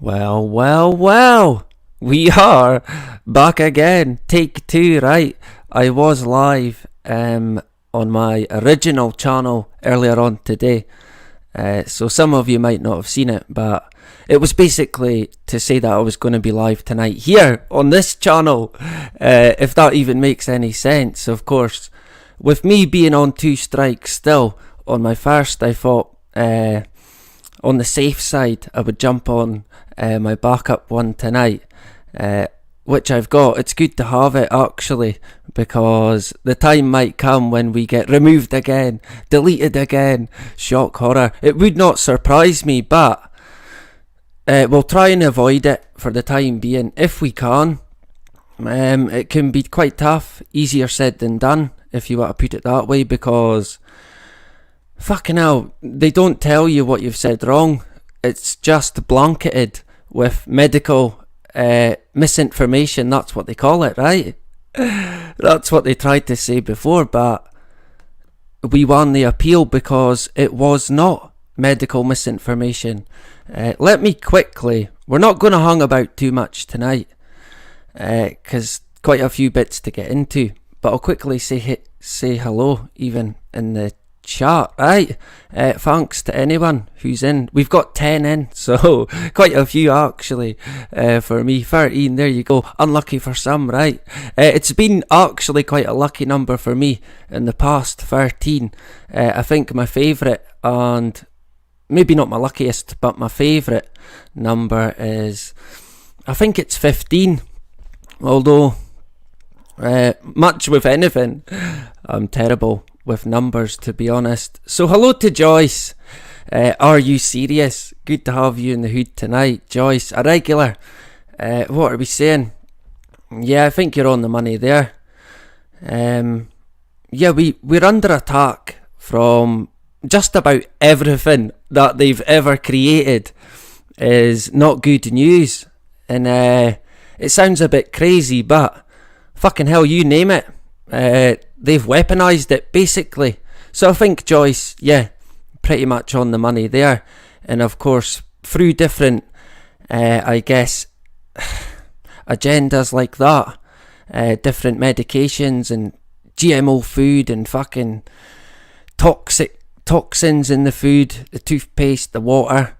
Well. We are back again. Take two, right? I was live on my original channel earlier on today. So some of you might not have seen it, but it was basically to say that I was going to be live tonight here on this channel. If that even makes any sense, of course. With me being on two strikes still on my first, I thought on the safe side I would jump on my backup one tonight, which I've got. It's good to have it actually, because the time might come when we get removed again, deleted again. Shock horror. It would not surprise me, but we'll try and avoid it for the time being if we can. It can be quite tough, easier said than done if you want to put it that way, because fucking hell, they don't tell you what you've said wrong. It's just blanketed with medical misinformation. That's what they call it, right? That's what they tried to say before, but we won the appeal because it was not medical misinformation. Let me quickly, we're not going to hang about too much tonight, because quite a few bits to get into, but I'll quickly say hello even in the chat, right? Thanks to anyone who's in. We've got 10 in, so quite a few actually. For me, 13, there you go. Unlucky for some, right? It's been actually quite a lucky number for me in the past, 13. I think my favourite, and maybe not my luckiest, but my favourite number is, I think it's 15. Although much with anything, I'm terrible with numbers, to be honest. So hello to Joyce. Are you serious? Good to have you in the hood tonight, Joyce, a regular. What are we saying? Yeah, I think you're on the money there. Yeah, we're under attack from just about everything that they've ever created. Is not good news, and it sounds a bit crazy, but fucking hell, you name it. They've weaponised it, basically. So I think, Joyce, yeah, pretty much on the money there. And of course, through different, I guess, agendas like that, different medications and GMO food and fucking toxins in the food, the toothpaste, the water,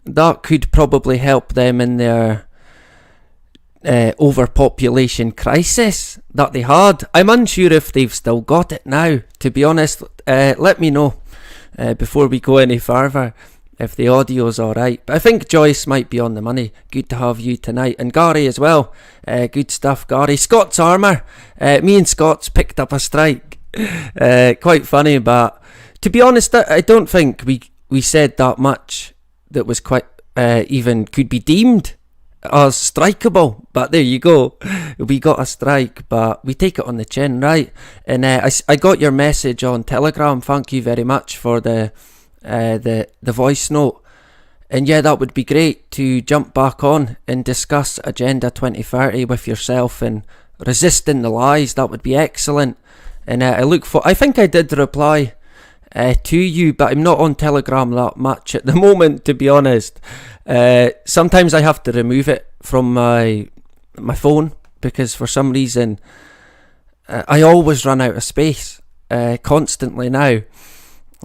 that could probably help them in their overpopulation crisis that they had. I'm unsure if they've still got it now, to be honest. Let me know before we go any further if the audio's alright. But I think Joyce might be on the money. Good to have you tonight. And Gary as well. Good stuff, Gary. Scott's Armour. Me and Scott's picked up a strike. Quite funny, but to be honest, I don't think we said that much that was quite even could be deemed as strikeable, but there you go. We got a strike, but we take it on the chin, right? And I got your message on Telegram. Thank you very much for the voice note. And yeah, that would be great to jump back on and discuss Agenda 2030 with yourself and resisting the lies. That would be excellent. And I think I did reply to you, but I'm not on Telegram that much at the moment, to be honest. Sometimes I have to remove it from my phone because for some reason I always run out of space constantly now.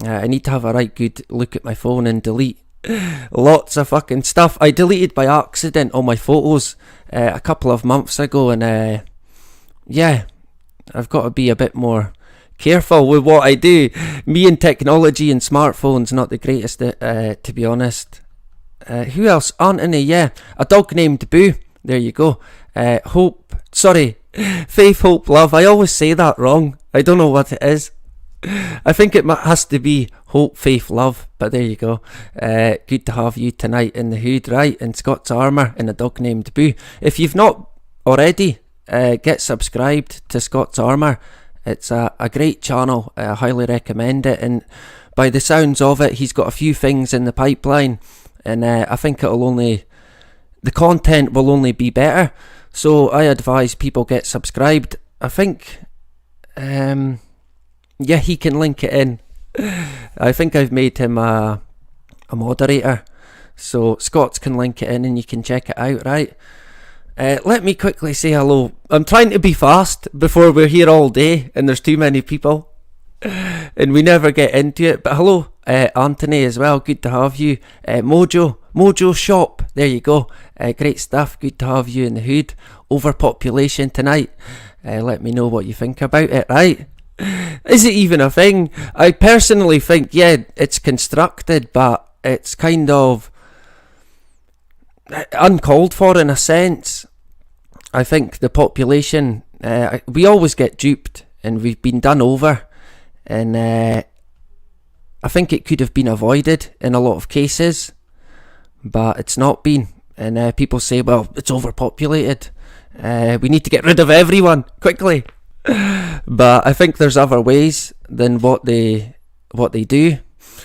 I need to have a right good look at my phone and delete lots of fucking stuff. I deleted by accident all my photos a couple of months ago, and yeah, I've got to be a bit more careful with what I do. Me and technology and smartphones, not the greatest, to be honest. Who else? Anthony, yeah. A dog named Boo. There you go. Faith, hope, love. I always say that wrong. I don't know what it is. I think it has to be hope, faith, love. But there you go. Good to have you tonight in the hood, right? In Scott's Armour and a dog named Boo. If you've not already, get subscribed to Scott's Armour. It's a great channel. I highly recommend it. And by the sounds of it, he's got a few things in the pipeline. And I think the content will only be better. So I advise people get subscribed. I think, yeah, he can link it in. I think I've made him a moderator. So Scots can link it in and you can check it out, right? Let me quickly say hello. I'm trying to be fast before we're here all day and there's too many people and we never get into it. But hello, Anthony as well. Good to have you. Mojo Shop. There you go. Great stuff. Good to have you in the hood. Overpopulation tonight. Let me know what you think about it, right? Is it even a thing? I personally think, yeah, it's constructed, but it's kind of uncalled for in a sense. I think the population, we always get duped and we've been done over, and I think it could have been avoided in a lot of cases, but it's not been. And people say, well, it's overpopulated, we need to get rid of everyone quickly. But I think there's other ways than what they do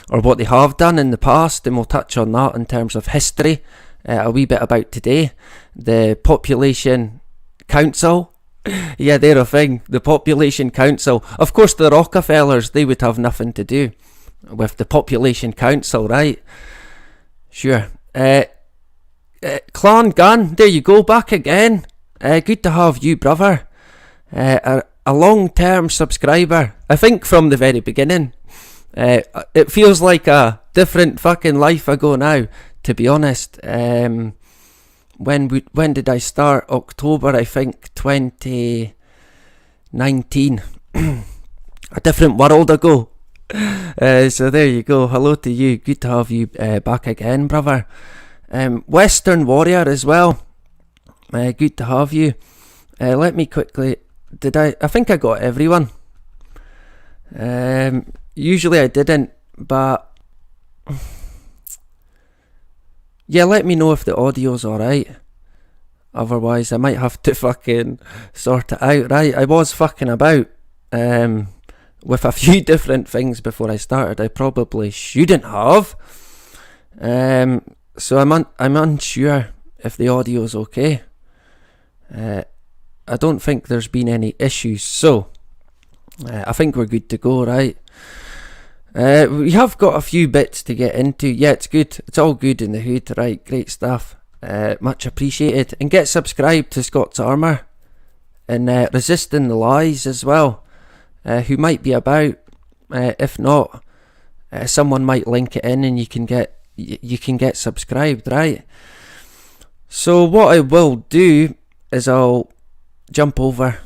or what they have done in the past, and we'll touch on that in terms of history a wee bit about today. The Population Council, yeah, they're a thing. The Population Council. Of course, the Rockefellers, they would have nothing to do with the Population Council, right? Sure. Clan Gun, there you go, back again. Good to have you, brother. A long-term subscriber, I think from the very beginning. It feels like a different fucking life ago now, to be honest. When did I start? October, I think, 2019. A different world ago. So there you go. Hello to you. Good to have you back again, brother. Western Warrior as well. Good to have you. Let me quickly... I think I got everyone. Usually I didn't, but... yeah, let me know if the audio's alright. Otherwise I might have to fucking sort it out, right? I was fucking about with a few different things before I started. I probably shouldn't have. So I'm unsure if the audio's okay. I don't think there's been any issues, so I think we're good to go, right? We have got a few bits to get into. Yeah, it's good. It's all good in the hood, right? Great stuff. Much appreciated. And get subscribed to Scott's Armour and Resisting the Lies as well, who might be about. If not, someone might link it in and you can get subscribed, right? So what I will do is I'll jump over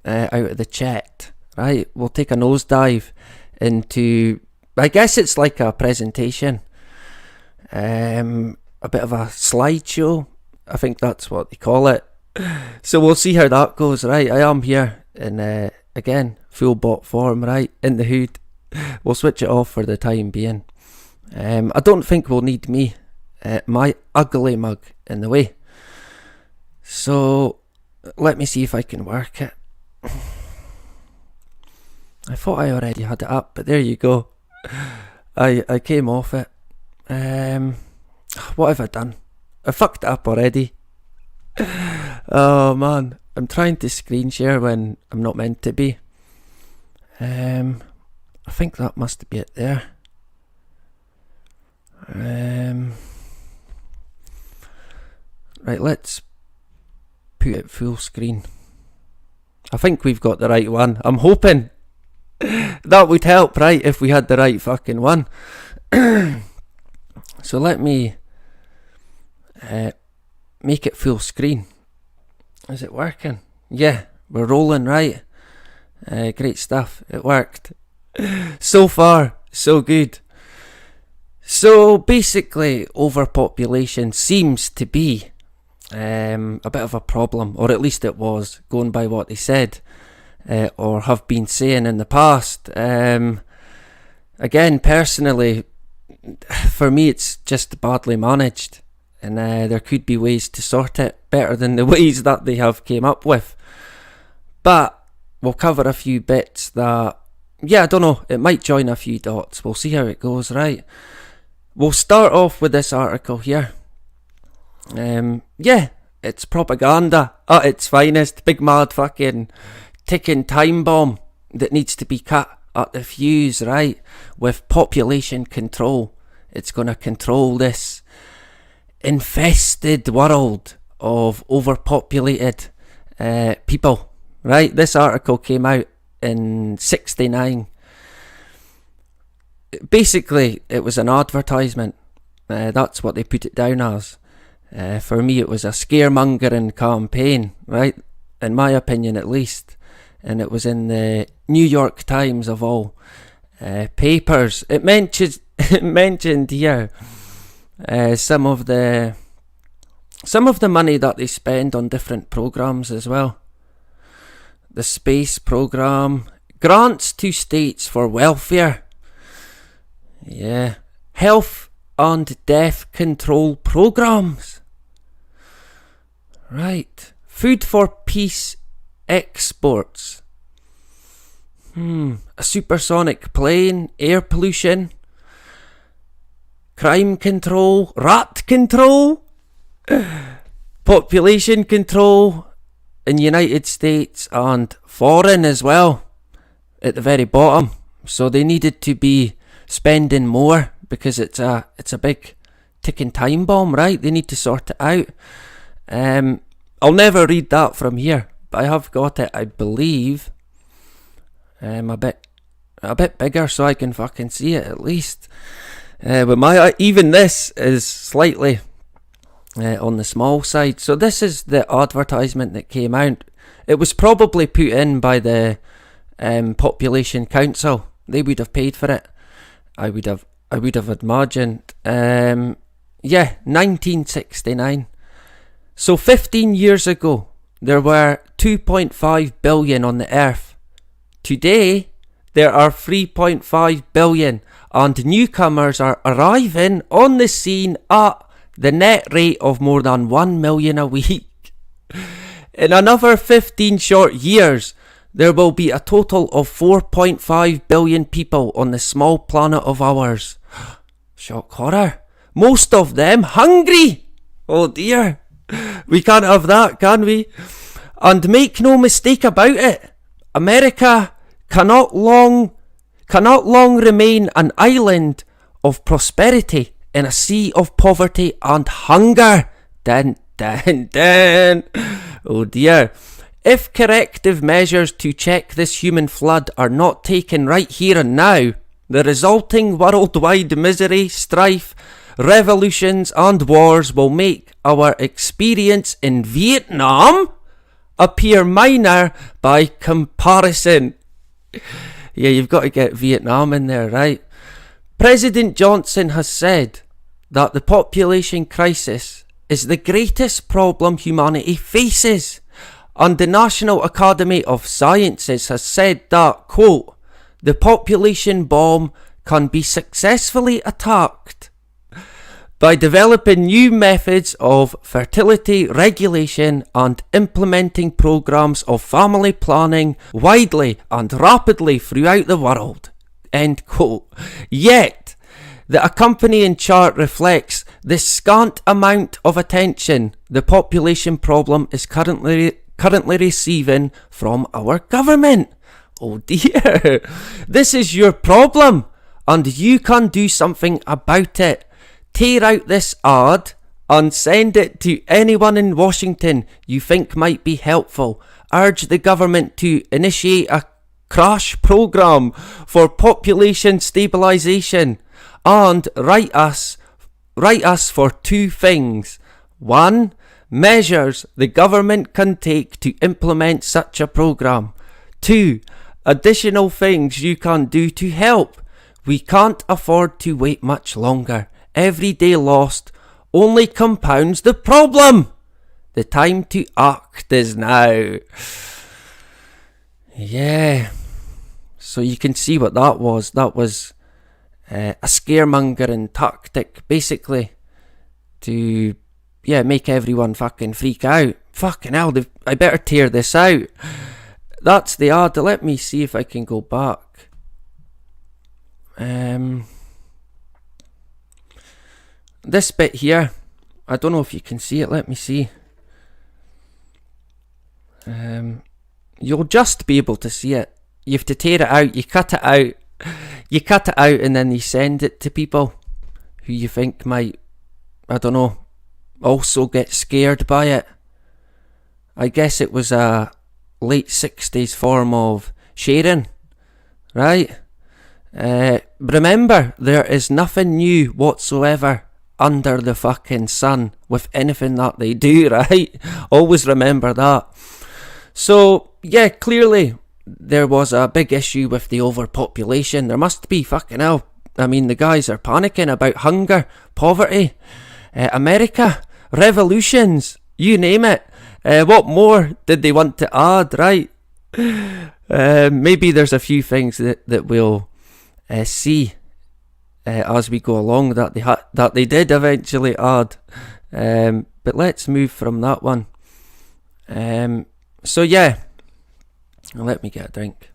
out of the chat, right? We'll take a nosedive into, I guess it's like a presentation, a bit of a slideshow. I think that's what they call it. So we'll see how that goes, right? I am here in, again, full bot form, right? In the hood. We'll switch it off for the time being. I don't think we'll need me, my ugly mug, in the way. So let me see if I can work it. I thought I already had it up, but there you go. I came off it. What have I done? I fucked it up already. Oh man, I'm trying to screen share when I'm not meant to be. I think that must be it there. Right, let's put it full screen. I think we've got the right one. I'm hoping that would help, right, if we had the right fucking one. So let me make it full screen. Is it working? Yeah, we're rolling, right? Great stuff. It worked. So far, so good. So basically, overpopulation seems to be a bit of a problem, or at least it was, going by what they said, or have been saying in the past. Again, personally, for me it's just badly managed, and there could be ways to sort it better than the ways that they have came up with. But we'll cover a few bits that, yeah, I don't know, it might join a few dots. We'll see how it goes, right? We'll start off with this article here. Yeah, it's propaganda at its finest. Big mad fucking ticking time bomb that needs to be cut at the fuse, right? With population control. It's going to control this infested world of overpopulated people. Right, this article came out in 69. Basically, it was an advertisement. That's what they put it down as. For me, it was a scaremongering campaign, right? In my opinion, at least. And it was in the New York Times of all papers. It mentioned here some of the money that they spend on different programs as well. The space program, grants to states for welfare. Yeah, health and death control programs. Right, food for peace exports. A supersonic plane, air pollution, crime control, rat control, population control in United States and foreign as well at the very bottom. So they needed to be spending more because it's a big ticking time bomb, right? They need to sort it out. I'll never read that from here, but I have got it, I believe, a bit bigger so I can fucking see it at least. But even this is slightly on the small side. So this is the advertisement that came out. It was probably put in by the Population Council. They would have paid for it. I would have imagined. 1969. So 15 years ago, there were 2.5 billion on the earth. Today, there are 3.5 billion, and newcomers are arriving on the scene at the net rate of more than 1 million a week. In another 15 short years, there will be a total of 4.5 billion people on the small planet of ours. Shock horror. Most of them hungry. Oh dear. We can't have that, can we? And make no mistake about it, America cannot long remain an island of prosperity in a sea of poverty and hunger. Dun, dun, dun. Oh dear. If corrective measures to check this human flood are not taken right here and now, the resulting worldwide misery, strife, revolutions and wars will make our experience in Vietnam appear minor by comparison. Yeah, you've got to get Vietnam in there, right? President Johnson has said that the population crisis is the greatest problem humanity faces. And the National Academy of Sciences has said that, quote, the population bomb can be successfully attacked by developing new methods of fertility regulation and implementing programs of family planning widely and rapidly throughout the world. End quote. Yet, the accompanying chart reflects the scant amount of attention the population problem is currently receiving from our government. Oh dear. This is your problem, and you can do something about it. Tear out this ad and send it to anyone in Washington you think might be helpful. Urge the government to initiate a crash program for population stabilization, and write us for two things. 1. Measures the government can take to implement such a program. 2. Additional things you can do to help. We can't afford to wait much longer. Every day lost only compounds the problem. The time to act is now. Yeah. So you can see what that was. That was a scaremongering tactic, basically, to make everyone fucking freak out. Fucking hell, I better tear this out. That's the ad. Let me see if I can go back. This bit here, I don't know if you can see it. Let me see. You'll just be able to see it. You have to tear it out. You cut it out. You cut it out and then you send it to people who you think might, I don't know, also get scared by it. I guess it was a late 60s form of sharing, right? Remember, there is nothing new whatsoever under the fucking sun with anything that they do, right? Always remember that. So, yeah, clearly there was a big issue with the overpopulation. There must be, fucking hell. I mean, the guys are panicking about hunger, poverty, America, revolutions, you name it. What more did they want to add, right? Maybe there's a few things that we'll see as we go along that they did eventually add. But let's move from that one. So yeah, let me get a drink.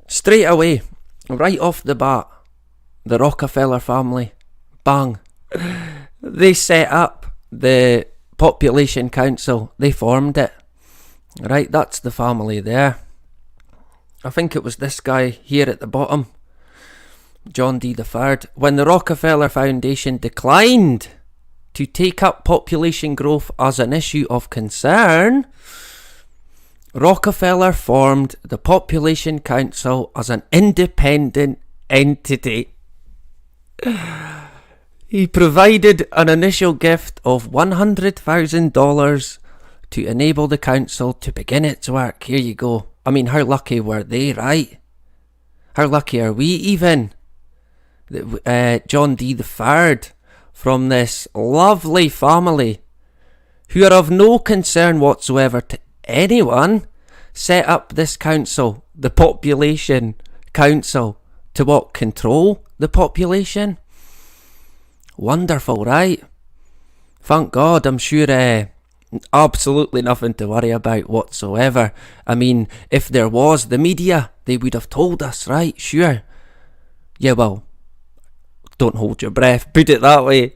Straight away, right off the bat, the Rockefeller family, bang, they set up the Population Council. They formed it. Right, that's the family there. I think it was this guy here at the bottom, John D. III. When the Rockefeller Foundation declined to take up population growth as an issue of concern, Rockefeller formed the Population Council as an independent entity. He provided an initial gift of $100,000 to enable the council to begin its work. Here you go. I mean, how lucky were they, right? How lucky are we even? John D. III from this lovely family, who are of no concern whatsoever to anyone, set up this council, the Population Council, to what? Control the population? Wonderful, right? Thank God. I'm sure absolutely nothing to worry about whatsoever. I mean, if there was the media, they would have told us, right? Sure. Yeah, well, don't hold your breath, put it that way.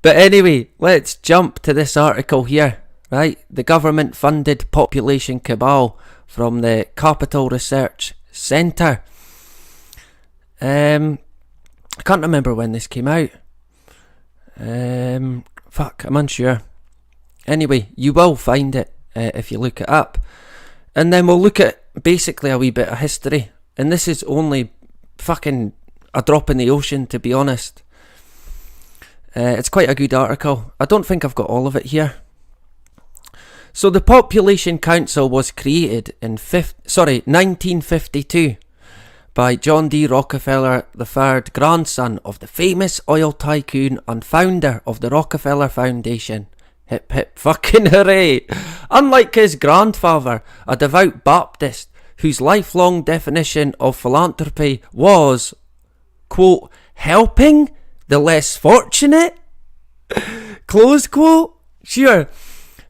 But anyway, let's jump to this article here, right? The government-funded population cabal from the Capital Research Centre. I can't remember when this came out. I'm unsure. Anyway, you will find it if you look it up. And then we'll look at basically a wee bit of history. And this is only fucking a drop in the ocean, to be honest. It's quite a good article. I don't think I've got all of it here. So the Population Council was created in 1952 by John D. Rockefeller III, grandson of the famous oil tycoon and founder of the Rockefeller Foundation. Hip hip fucking hooray! Unlike his grandfather, a devout Baptist, whose lifelong definition of philanthropy was, quote, helping the less fortunate, close quote. Sure.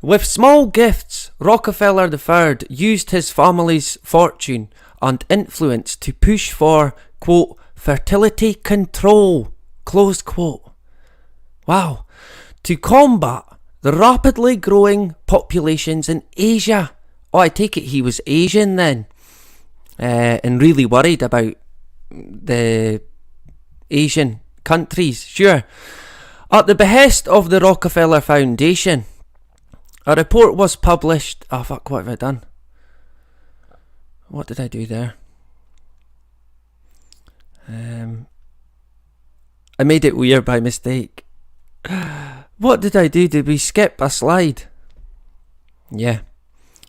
With small gifts, Rockefeller III used his family's fortune and influence to push for, quote, fertility control, close quote. Wow. To combat the rapidly growing populations in Asia. Oh, I take it he was Asian then, and really worried about the Asian countries. Sure. At the behest of the Rockefeller Foundation, a report was published. Oh fuck, what have I done? What did I do there? I made it weird by mistake. What did I do? Did we skip a slide? Yeah.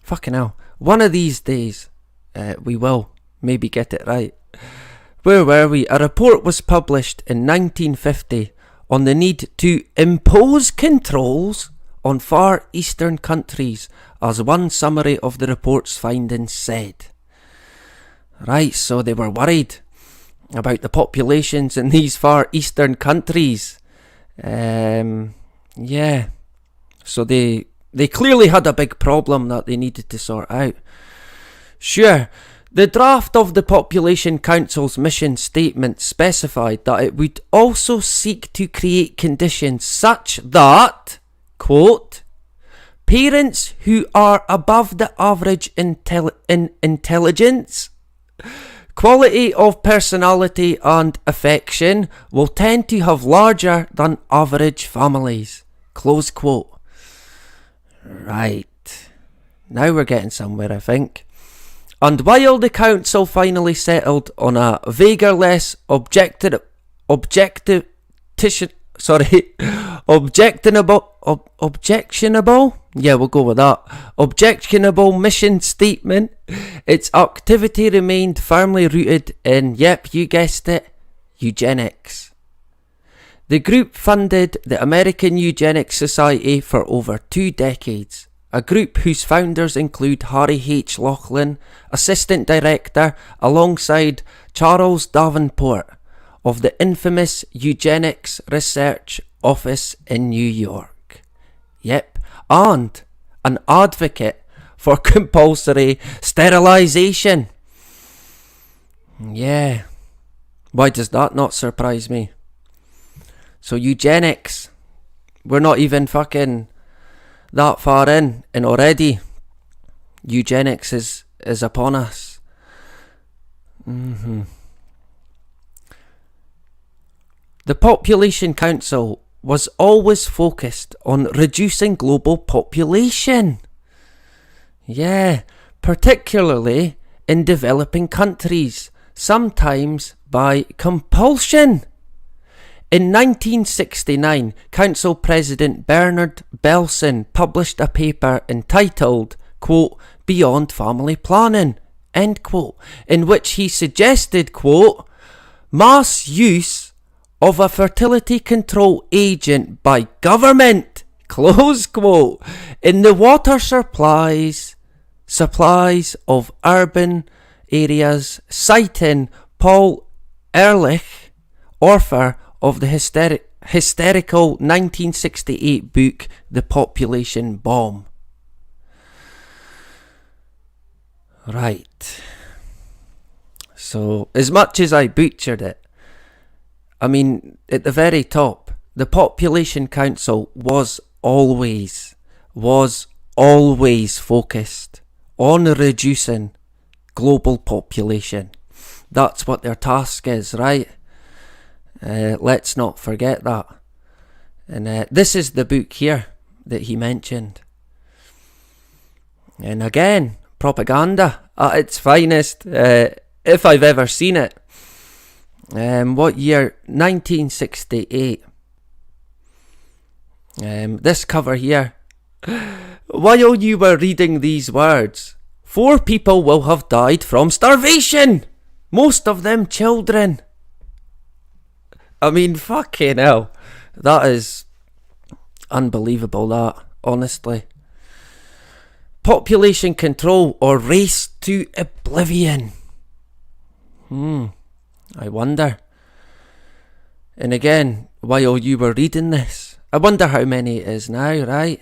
Fucking hell. One of these days, we will maybe get it right. Where were we? A report was published in 1950 on the need to impose controls on Far Eastern countries, as one summary of the report's findings said. Right, so they were worried about the populations in these Far Eastern countries. Yeah. So they clearly had a big problem that they needed to sort out. Sure, the draft of the Population Council's mission statement specified that it would also seek to create conditions such that, quote, parents who are above the average in intelligence Quality of personality and affection will tend to have larger than average families. Close quote. Right. Now we're getting somewhere, I think. And while the council finally settled on a vaguer, less objectionable, yeah, we'll go with that, objectionable mission statement, its activity remained firmly rooted in, yep, you guessed it, eugenics. The group funded the American Eugenics Society for over 2 decades, a group whose founders include Harry H. Laughlin, Assistant Director, alongside Charles Davenport of the infamous Eugenics Research Office in New York. Yep, and an advocate for compulsory sterilisation. Yeah, why does that not surprise me? So eugenics, we're not even fucking that far in, and already eugenics is upon us. The Population Council was always focused on reducing global population. Yeah, particularly in developing countries, sometimes by compulsion. In 1969, Council President Bernard Belson published a paper entitled, quote, Beyond Family Planning, end quote, in which he suggested, quote, mass use of a fertility control agent by government, close quote, in the water supplies of urban areas, citing Paul Ehrlich, author of the hysterical 1968 book The Population Bomb. Right. So, as much as I butchered it, I mean, at the very top, the Population Council was always focused on reducing global population. That's what their task is, right? Let's not forget that. And this is the book here that he mentioned. And again, propaganda at its finest, if I've ever seen it. What year? 1968. This cover here. While you were reading these words, 4 people will have died from starvation, most of them children. I mean, fucking hell. That is unbelievable, that, honestly. Population control or race to oblivion. I wonder. And again, while you were reading this, I wonder how many it is now, right?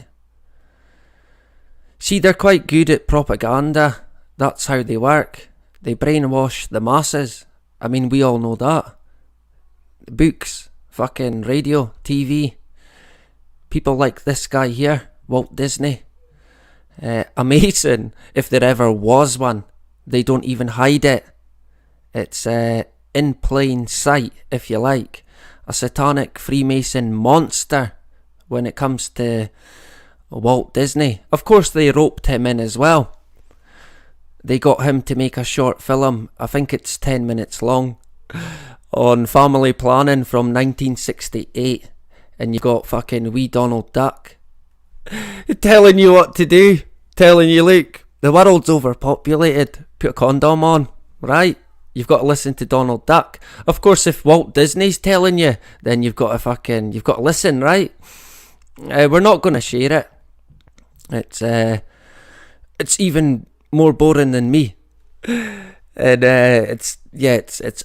See, they're quite good at propaganda. That's how they work. They brainwash the masses. I mean, we all know that. Books, fucking radio, TV. People like this guy here, Walt Disney. Amazing if there ever was one. They don't even hide it. It's in plain sight, if you like. A satanic Freemason monster when it comes to Walt Disney. Of course, they roped him in as well. They got him to make a short film, I think it's 10 minutes long, on family planning from 1968. And you got fucking wee Donald Duck telling you what to do. Telling you, look, the world's overpopulated. Put a condom on, right? You've got to listen to Donald Duck. Of course, if Walt Disney's telling you, then you've got to listen, right? We're not going to share it. It's even more boring than me. And it's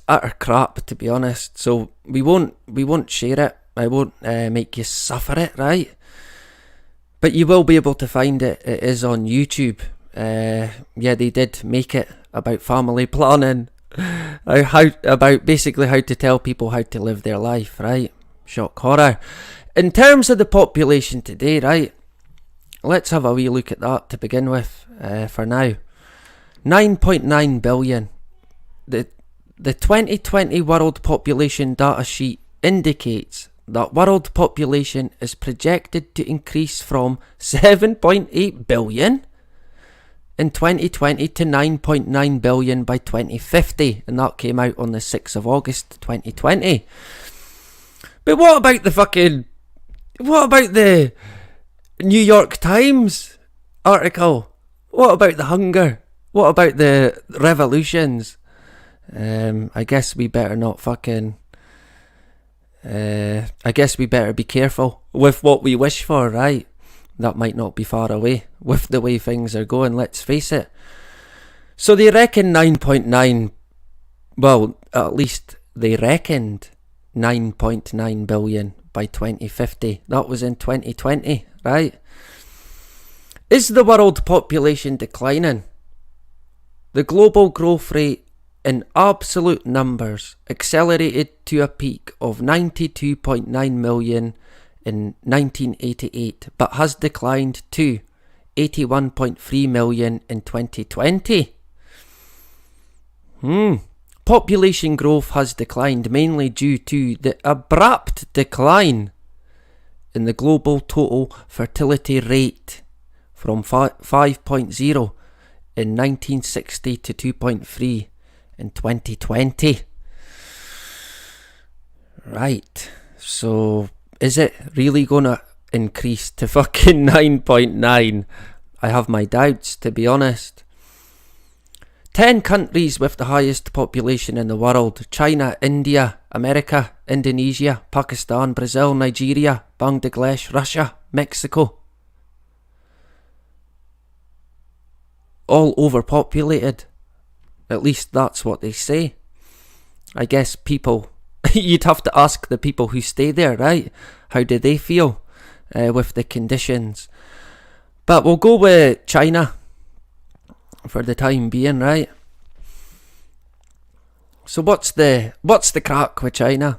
utter crap, to be honest. So we won't share it. I won't make you suffer it, right? But you will be able to find it. It is on YouTube. Yeah, they did make it about family planning. About basically how to tell people how to live their life, right? Shock horror. In terms of the population today, right? Let's have a wee look at that to begin with, for now. 9.9 billion. The 2020 World Population Data Sheet indicates that world population is projected to increase from 7.8 billion in 2020 to 9.9 billion by 2050, and that came out on the 6th of August 2020. But what about the New York Times article? What about the hunger? What about the revolutions? I guess we better not I guess we better be careful with what we wish for, right? That might not be far away with the way things are going, let's face it. So they reckon 9.9, well, at least they reckoned 9.9 billion by 2050. That was in 2020, right? Is the world population declining? The global growth rate in absolute numbers accelerated to a peak of 92.9 million in 1988, but has declined to 81.3 million in 2020. Population growth has declined mainly due to the abrupt decline in the global total fertility rate from 5.0 in 1960 to 2.3 in 2020. Right, so is it really gonna increase to fucking 9.9? I have my doubts, to be honest. 10 countries with the highest population in the world: China, India, America, Indonesia, Pakistan, Brazil, Nigeria, Bangladesh, Russia, Mexico. All overpopulated. At least that's what they say. I guess people, you'd have to ask the people who stay there, right? How do they feel with the conditions? But we'll go with China for the time being, right? So what's the crack with China?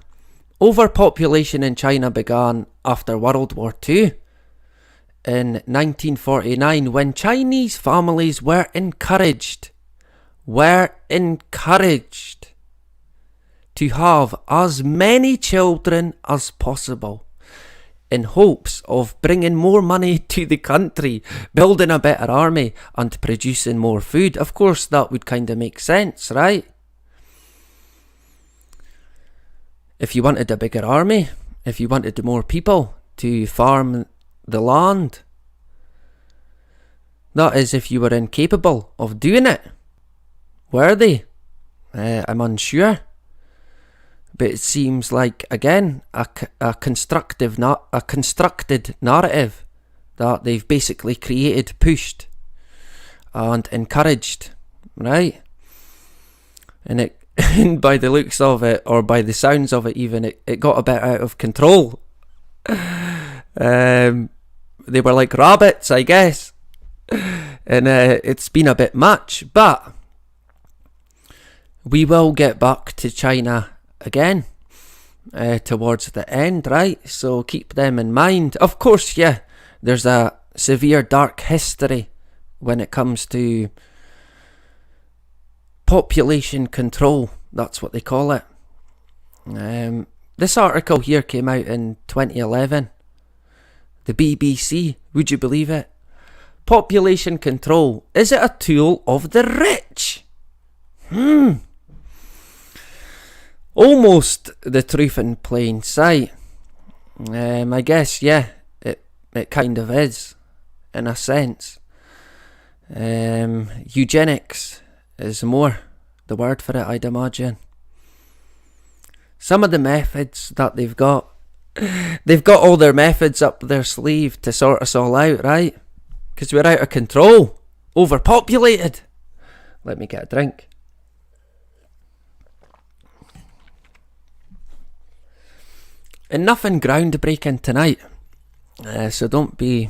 Overpopulation in China began after World War II. In 1949, when Chinese families were encouraged to have as many children as possible, in hopes of bringing more money to the country, building a better army, and producing more food. Of course, that would kind of make sense, right? If you wanted a bigger army, if you wanted more people to farm the land, that is, if you were incapable of doing it. Were they? I'm unsure. But it seems like, again, a constructed narrative that they've basically created, pushed, and encouraged, right? And and by the looks of it, or by the sounds of it even, it got a bit out of control. They were like rabbits, I guess. And it's been a bit much, but we will get back to China again towards the end, right? So keep them in mind. Of course, yeah, there's a severe dark history when it comes to population control. That's what they call it. This article here came out in 2011. The BBC, would you believe it? Population control, is it a tool of the rich? Almost the truth in plain sight. I guess, yeah, it kind of is, in a sense. Eugenics is more the word for it, I'd imagine. Some of the methods that they've got all their methods up their sleeve to sort us all out, right? Because we're out of control, overpopulated. Let me get a drink. And nothing groundbreaking tonight, so don't be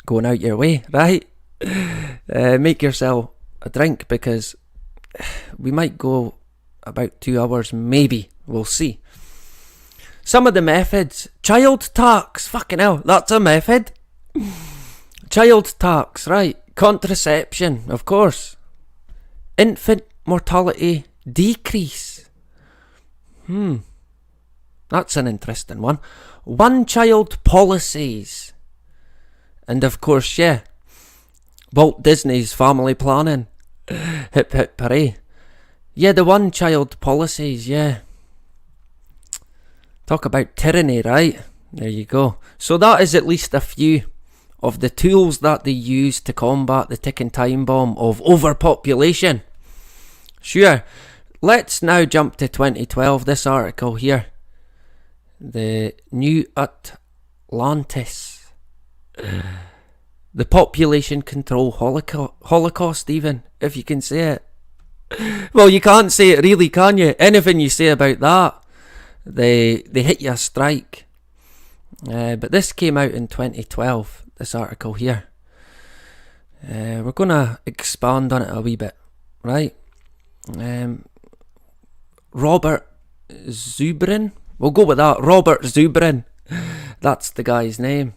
going out your way, right? Make yourself a drink, because we might go about 2 hours, maybe. We'll see. Some of the methods: child tax. Fucking hell, that's a method. Child tax, right? Contraception, of course. infant mortality decrease. That's an interesting one. One-child policies. And of course, yeah, Walt Disney's family planning. Hip hip hooray. Yeah, the one-child policies, yeah. Talk about tyranny, right? There you go. So that is at least a few of the tools that they use to combat the ticking time bomb of overpopulation. Sure, let's now jump to 2012, this article here. The New Atlantis. The population control holocaust, even, if you can say it. Well, you can't say it really, can you? Anything you say about that, they hit you a strike. But this came out in 2012, this article here. We're going to expand on it a wee bit, right? Robert Zubrin. We'll go with that. Robert Zubrin. That's the guy's name.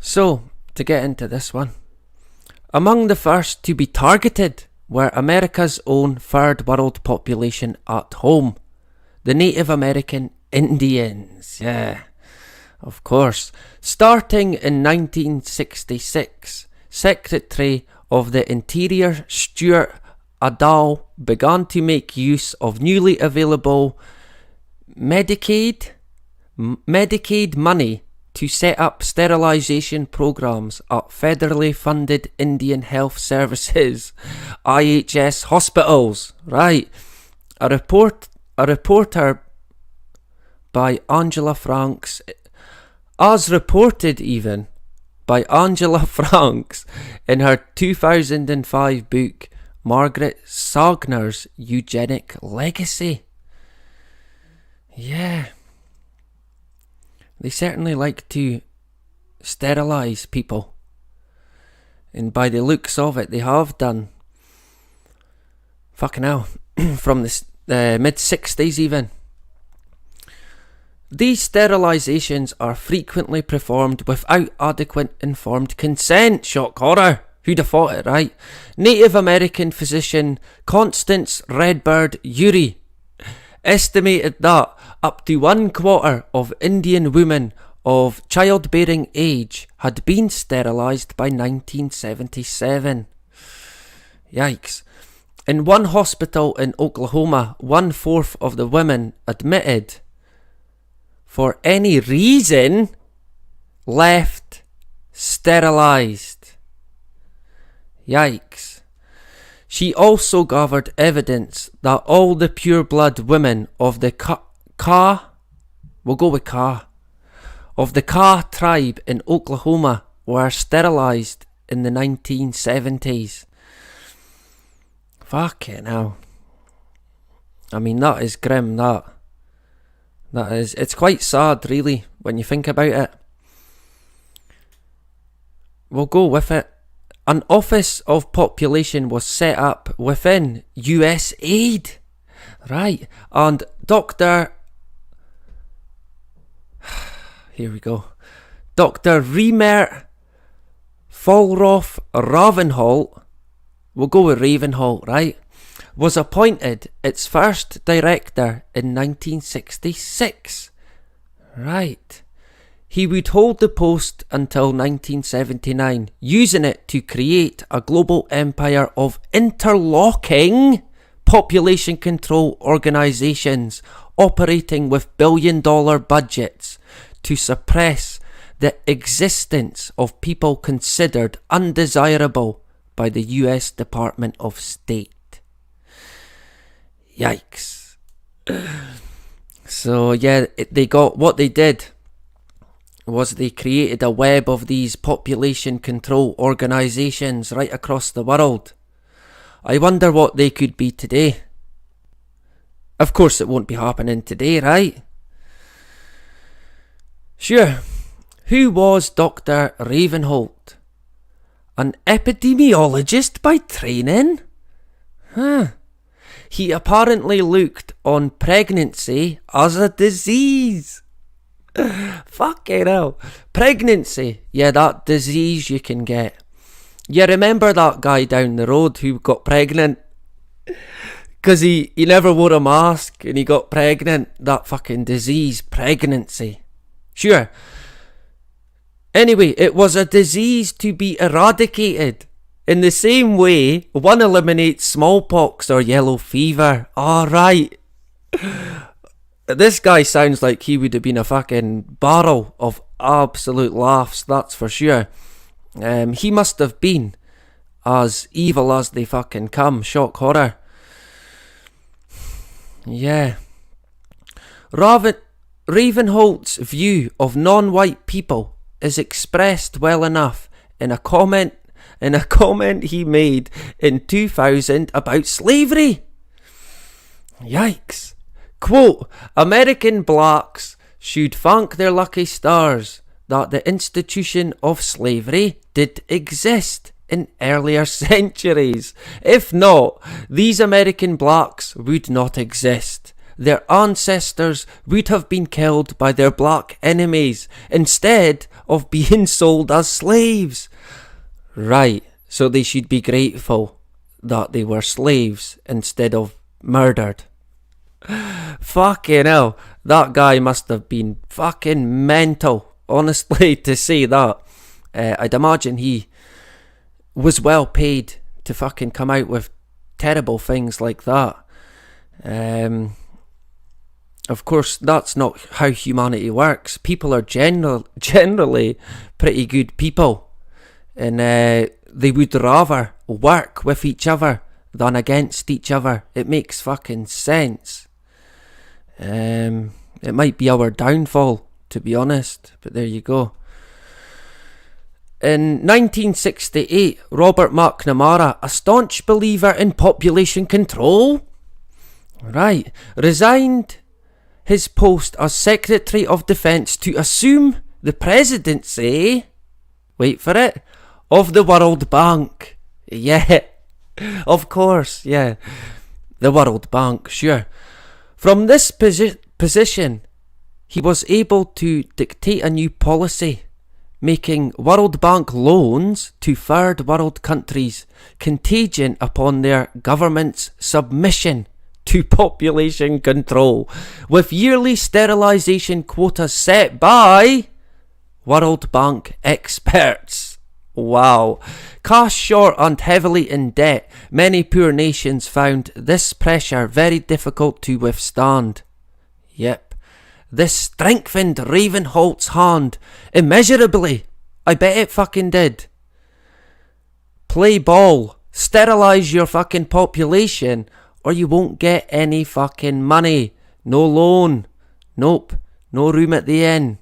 So, to get into this one. Among the first to be targeted were America's own third world population at home. The Native American Indians. Yeah, of course. Starting in 1966, Secretary of the Interior Stuart Adall began to make use of newly available Medicaid money to set up sterilisation programs at federally funded Indian Health Services, IHS hospitals. Right. A reporter by Angela Franks, as reported even by Angela Franks in her 2005 book, Margaret Sager's Eugenic Legacy. Yeah. They certainly like to sterilise people. And by the looks of it, they have done. Fucking hell. From the mid-60s even. These sterilisations are frequently performed without adequate informed consent. Shock horror. Who'd have thought it, right? Native American physician Constance Redbird Urey estimated that up to 1/4 of Indian women of childbearing age had been sterilised by 1977. Yikes. In one hospital in Oklahoma, 1/4 of the women admitted, for any reason, left sterilised. Yikes. She also gathered evidence that all the pure-blood women of the of the Ka tribe in Oklahoma were sterilised in the 1970s. Fucking hell. I mean, that is grim, that is, it's quite sad, really, when you think about it. We'll go with it. An Office of Population was set up within USAID. Right. And Dr. Here we go. Dr. Remer Fallroth Ravenholt, we'll go with Ravenholt, right, was appointed its first director in 1966. Right. He would hold the post until 1979, using it to create a global empire of interlocking population control organisations operating with billion-dollar budgets to suppress the existence of people considered undesirable by the US Department of State. Yikes. So yeah, they got what they did was they created a web of these population control organisations right across the world. I wonder what they could be today. Of course it won't be happening today, right? Sure. Who was Dr. Ravenholt? An epidemiologist by training? He apparently looked on pregnancy as a disease. Fucking hell. Pregnancy. Yeah, that disease you can get. You remember that guy down the road who got pregnant? Because he never wore a mask and he got pregnant. That fucking disease, pregnancy. Sure. Anyway, it was a disease to be eradicated. In the same way, one eliminates smallpox or yellow fever. Alright. This guy sounds like he would have been a fucking barrel of absolute laughs, that's for sure. He must have been as evil as they fucking come. Shock horror. Yeah. Ravenholt's view of non-white people is expressed well enough in a comment he made in 2000 about slavery. Yikes. Quote, American blacks should thank their lucky stars that the institution of slavery did exist in earlier centuries. If not, these American blacks would not exist. Their ancestors would have been killed by their black enemies instead of being sold as slaves. Right, so they should be grateful that they were slaves instead of murdered. Fucking hell, that guy must have been fucking mental, honestly, to say that. I'd imagine he was well paid to fucking come out with terrible things like that. Of course, that's not how humanity works. People are generally pretty good people, and they would rather work with each other than against each other. It makes fucking sense. It might be our downfall, to be honest, but there you go. In 1968, Robert McNamara, a staunch believer in population control, resigned his post as Secretary of Defence to assume the presidency, wait for it, of the World Bank. Yeah, of course, yeah. The World Bank, sure. From this position, he was able to dictate a new policy, making World Bank loans to third world countries contingent upon their government's submission to population control, with yearly sterilisation quotas set by World Bank experts. Wow. Cash short and heavily in debt, many poor nations found this pressure very difficult to withstand. Yep. This strengthened Ravenholt's hand immeasurably. I bet it fucking did. Play ball. Sterilise your fucking population or you won't get any fucking money. No loan. Nope. No room at the inn.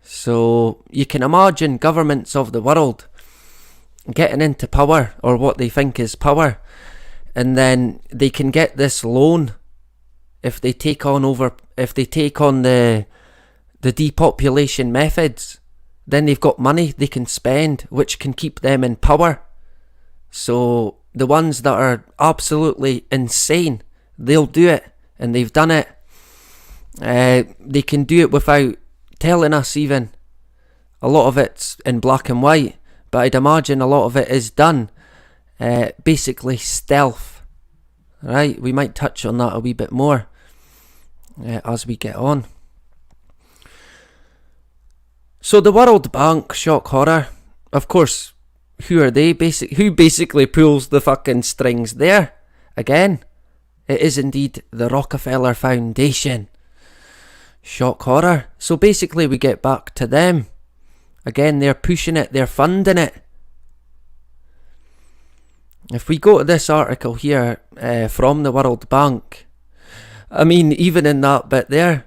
So you can imagine governments of the world getting into power, or what they think is power, and then they can get this loan if they take on the depopulation methods. Then they've got money they can spend, which can keep them in power. So the ones that are absolutely insane, they'll do it, and they've done it. They can do it without telling us even. A lot of it's in black and white, but I'd imagine a lot of it is done basically stealth. Right, we might touch on that a wee bit more as we get on. So the World Bank, shock horror, of course, who are they? Who basically pulls the fucking strings there? Again, it is indeed the Rockefeller Foundation. Shock horror. So basically we get back to them. Again, they're pushing it, they're funding it. If we go to this article here from the World Bank, I mean, even in that bit there,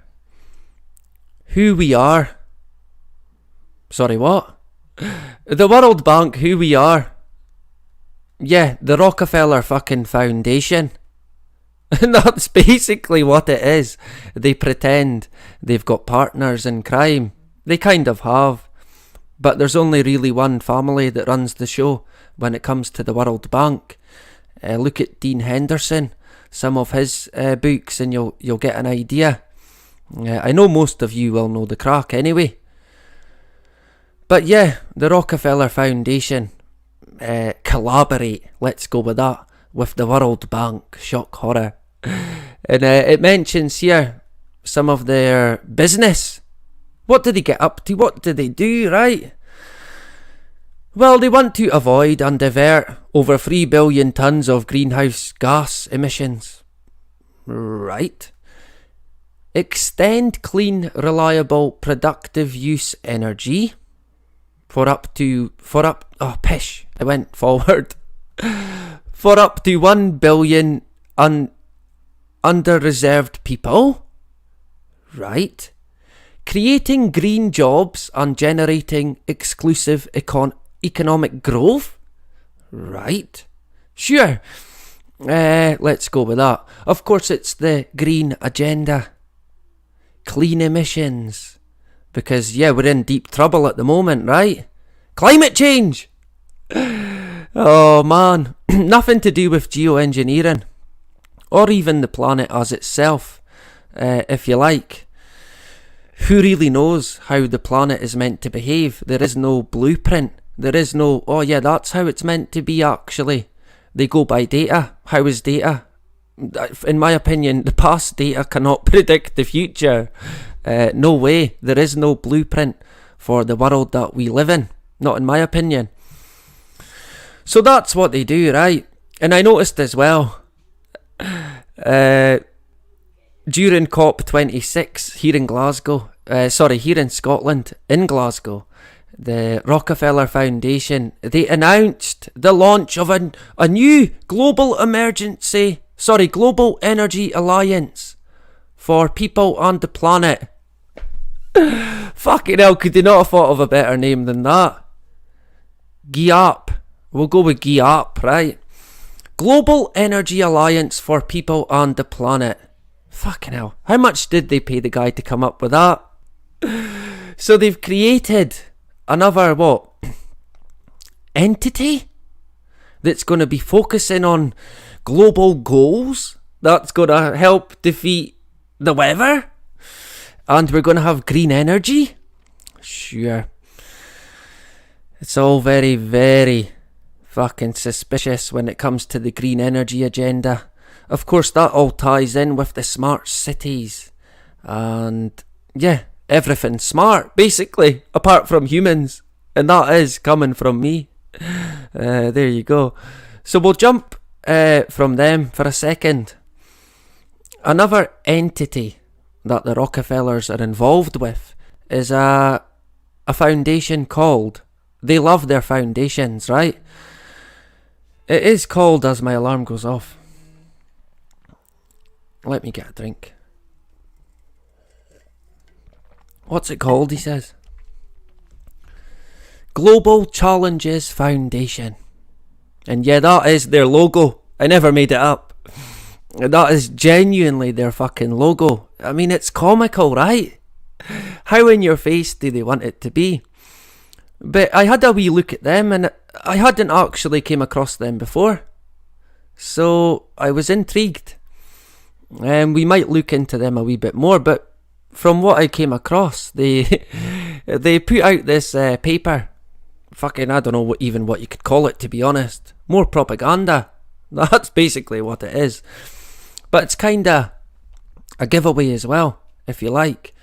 who we are. Sorry, what? The World Bank, who we are. Yeah, the Rockefeller fucking Foundation. And that's basically what it is. They pretend they've got partners in crime. They kind of have. But there's only really one family that runs the show when it comes to the World Bank. Look at Dean Henderson, some of his books, and you'll get an idea. I know most of you will know the crack anyway. But yeah, the Rockefeller Foundation collaborate, let's go with that, with the World Bank. Shock horror. And it mentions here some of their business. What do they get up to? What do they do, right? Well, they want to avoid and divert over 3 billion tonnes of greenhouse gas emissions. Right. Extend clean, reliable, productive use energy for up to 1 billion under-reserved people. Right. Creating green jobs and generating exclusive economic growth. Right. Sure. Let's go with that. Of course, it's the green agenda. Clean emissions. Because, yeah, we're in deep trouble at the moment, right? Climate change! Oh, man. Nothing to do with geoengineering. Or even the planet as itself, if you like. Who really knows how the planet is meant to behave? There is no blueprint. There is no, oh yeah, that's how it's meant to be actually. They go by data. How is data? In my opinion, the past data cannot predict the future. No way. There is no blueprint for the world that we live in. Not in my opinion. So that's what they do, right? And I noticed as well, during COP26 here in Glasgow, here in Scotland, in Glasgow, the Rockefeller Foundation, they announced the launch of a new global energy alliance for people on the planet. Fucking hell, could they not have thought of a better name than that? GIAP. We'll go with GIAP, right? Global Energy Alliance for People on the Planet. Fucking hell. How much did they pay the guy to come up with that? So they've created another, entity that's going to be focusing on global goals that's going to help defeat the weather. And we're going to have green energy. Sure. It's all very, very fucking suspicious when it comes to the green energy agenda. Of course, that all ties in with the smart cities. And yeah, everything's smart, basically, apart from humans. And that is coming from me. There you go. So we'll jump from them for a second. Another entity that the Rockefellers are involved with is a foundation called, they love their foundations, right? It is called, as my alarm goes off. Let me get a drink. What's it called, he says? Global Challenges Foundation. And yeah, that is their logo. I never made it up. That is genuinely their fucking logo. I mean, it's comical, right? How in your face do they want it to be? But I had a wee look at them and I hadn't actually came across them before. So I was intrigued. And we might look into them a wee bit more, but from what I came across, they put out this paper. Fucking, I don't know what you could call it, to be honest. More propaganda. That's basically what it is. But it's kinda a giveaway as well, if you like.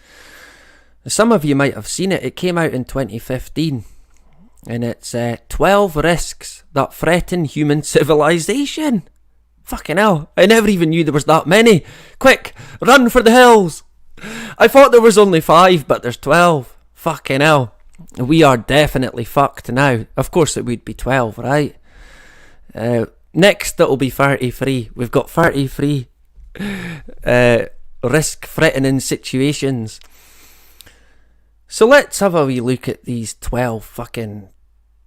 Some of you might have seen it. It came out in 2015. And it's 12 risks that threaten human civilization. Fucking hell, I never even knew there was that many. Quick, run for the hills. I thought there was only 5, but there's 12. Fucking hell. We are definitely fucked now. Of course it would be 12, right? Next it'll be 33. We've got 33 risk-threatening situations. So let's have a wee look at these 12 fucking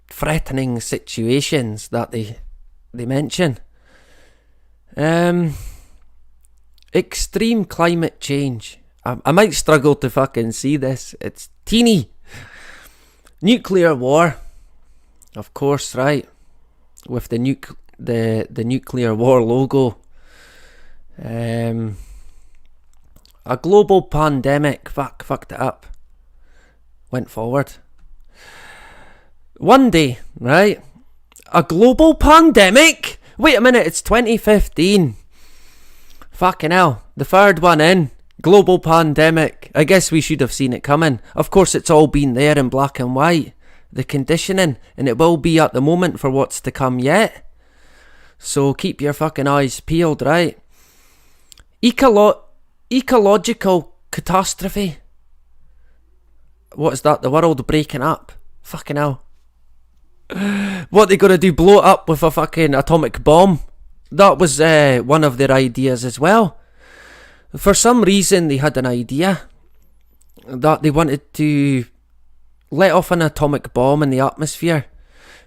threatening situations that they mention. Extreme climate change. I might struggle to fucking see this. It's teeny. Nuclear war. Of course, right? With the nuclear war logo. A global pandemic. Fucked it up. Went forward. One day, right? A global pandemic? Wait a minute, it's 2015. Fucking hell, the third one in. Global pandemic. I guess we should have seen it coming. Of course, it's all been there in black and white. The conditioning, and it will be at the moment for what's to come yet. So keep your fucking eyes peeled, right? Ecological catastrophe. What is that? The world breaking up? Fucking hell. What they gonna do? Blow it up with a fucking atomic bomb? That was one of their ideas as well. For some reason, they had an idea that they wanted to let off an atomic bomb in the atmosphere.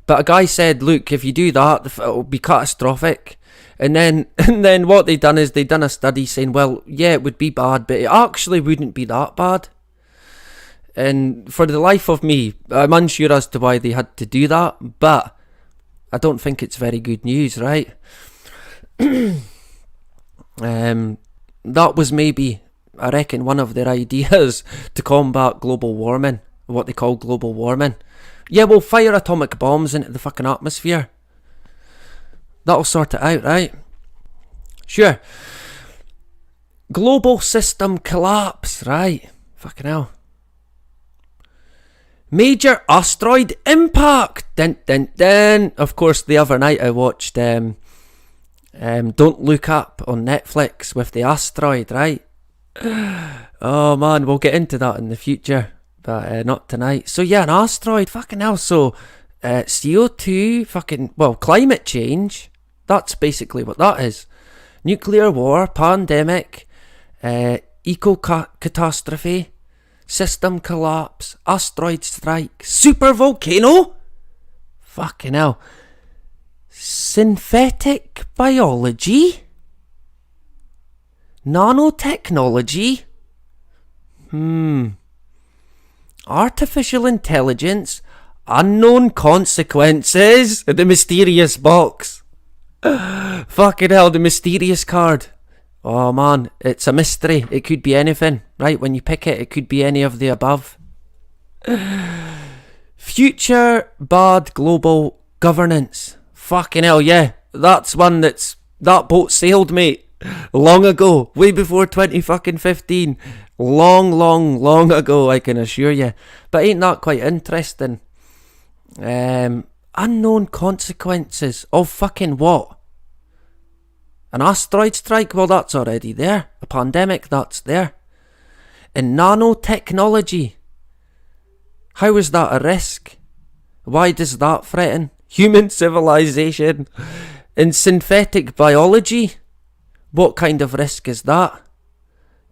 But a guy said, look, if you do that, it'll be catastrophic. And then what they done is they done a study saying, well, yeah, it would be bad, but it actually wouldn't be that bad. And for the life of me, I'm unsure as to why they had to do that, but I don't think it's very good news, right? That was maybe, I reckon, one of their ideas to combat global warming, what they call global warming. Yeah, we'll fire atomic bombs into the fucking atmosphere. That'll sort it out, right? Sure. Global system collapse, right? Fucking hell. Major asteroid impact. Dun dun dun. Of course, the other night I watched Don't Look Up on Netflix with the asteroid, right? Oh man, we'll get into that in the future, but not tonight. So yeah, an asteroid, fucking hell. So CO2, fucking, well, climate change. That's basically what that is. Nuclear war, pandemic, eco-catastrophe, system collapse, asteroid strike, super volcano. Fucking hell. Synthetic biology? Nanotechnology? Artificial intelligence? Unknown consequences? The mysterious box. Fucking hell, the mysterious card. Oh man, it's a mystery. It could be anything, right? When you pick it, it could be any of the above. Future bad global governance. Fucking hell, yeah. That's one that boat sailed, mate. Long ago. Way before 2015. Long ago, I can assure you. But ain't that quite interesting? Unknown consequences of fucking what? An asteroid strike? Well, that's already there. A pandemic? That's there. And nanotechnology? How is that a risk? Why does that threaten human civilization? In synthetic biology? What kind of risk is that?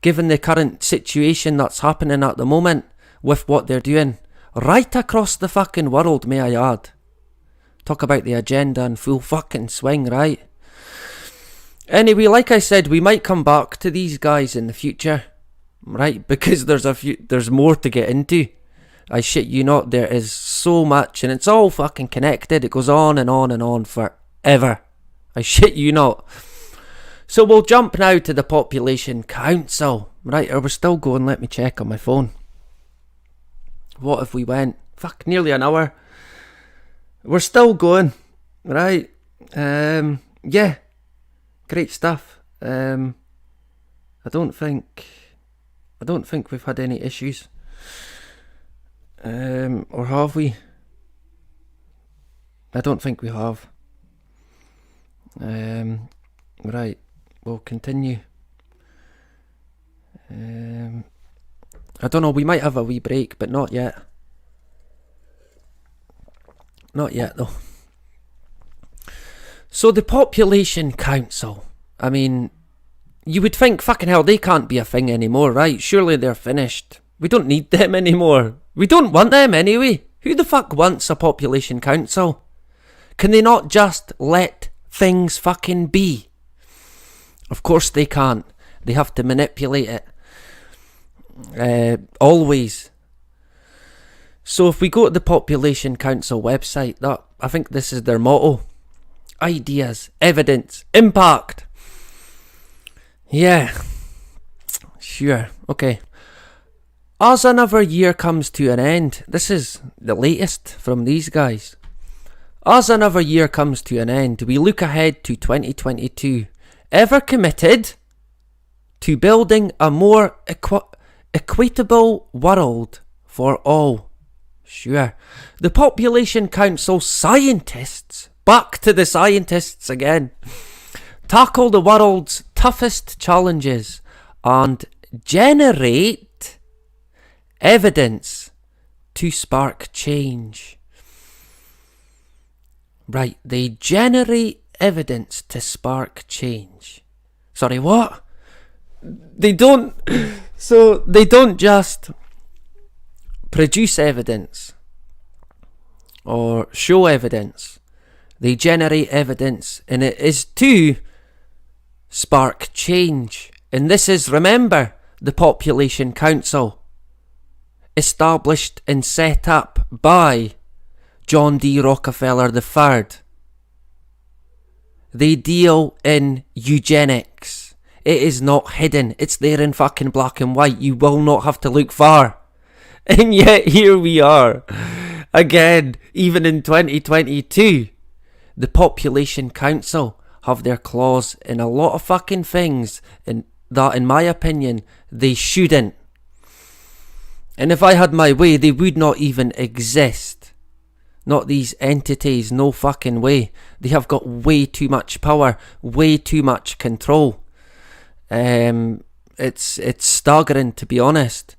Given the current situation that's happening at the moment with what they're doing right across the fucking world, may I add. Talk about the agenda in full fucking swing, right? Anyway, like I said, we might come back to these guys in the future, right? Because there's more to get into. I shit you not, there is so much, and it's all fucking connected. It goes on and on and on forever. I shit you not. So we'll jump now to the population council. Right, are we still going? Let me check on my phone. What if we went? Fuck, nearly an hour. We're still going. Right. Yeah. Great stuff. I don't think we've had any issues. Or have we? I don't think we have. Right, we'll continue. I don't know, we might have a wee break, but not yet. Not yet, though. So the population council, I mean, you would think, fucking hell, they can't be a thing anymore, right? Surely they're finished. We don't need them anymore. We don't want them anyway. Who the fuck wants a population council? Can they not just let things fucking be? Of course they can't. They have to manipulate it. Always. So if we go to the population council website, I think this is their motto. Ideas, evidence, impact. Yeah. Sure. Okay. As another year comes to an end, this is the latest from these guys. As another year comes to an end, we look ahead to 2022, ever committed to building a more equitable world for all. Sure. The Population Council scientists, back to the scientists again, tackle the world's toughest challenges and generate evidence to spark change. Right, they generate evidence to spark change. Sorry, what? They don't just produce evidence or show evidence. They generate evidence, and it is to spark change. And this is, remember, the Population Council, established and set up by John D. Rockefeller III. They deal in eugenics. It is not hidden. It's there in fucking black and white. You will not have to look far. And yet here we are. Again, even in 2022, the Population Council have their claws in a lot of fucking things that, in my opinion, they shouldn't. And if I had my way, they would not even exist. Not these entities, no fucking way. They have got way too much power, way too much control. It's staggering, to be honest.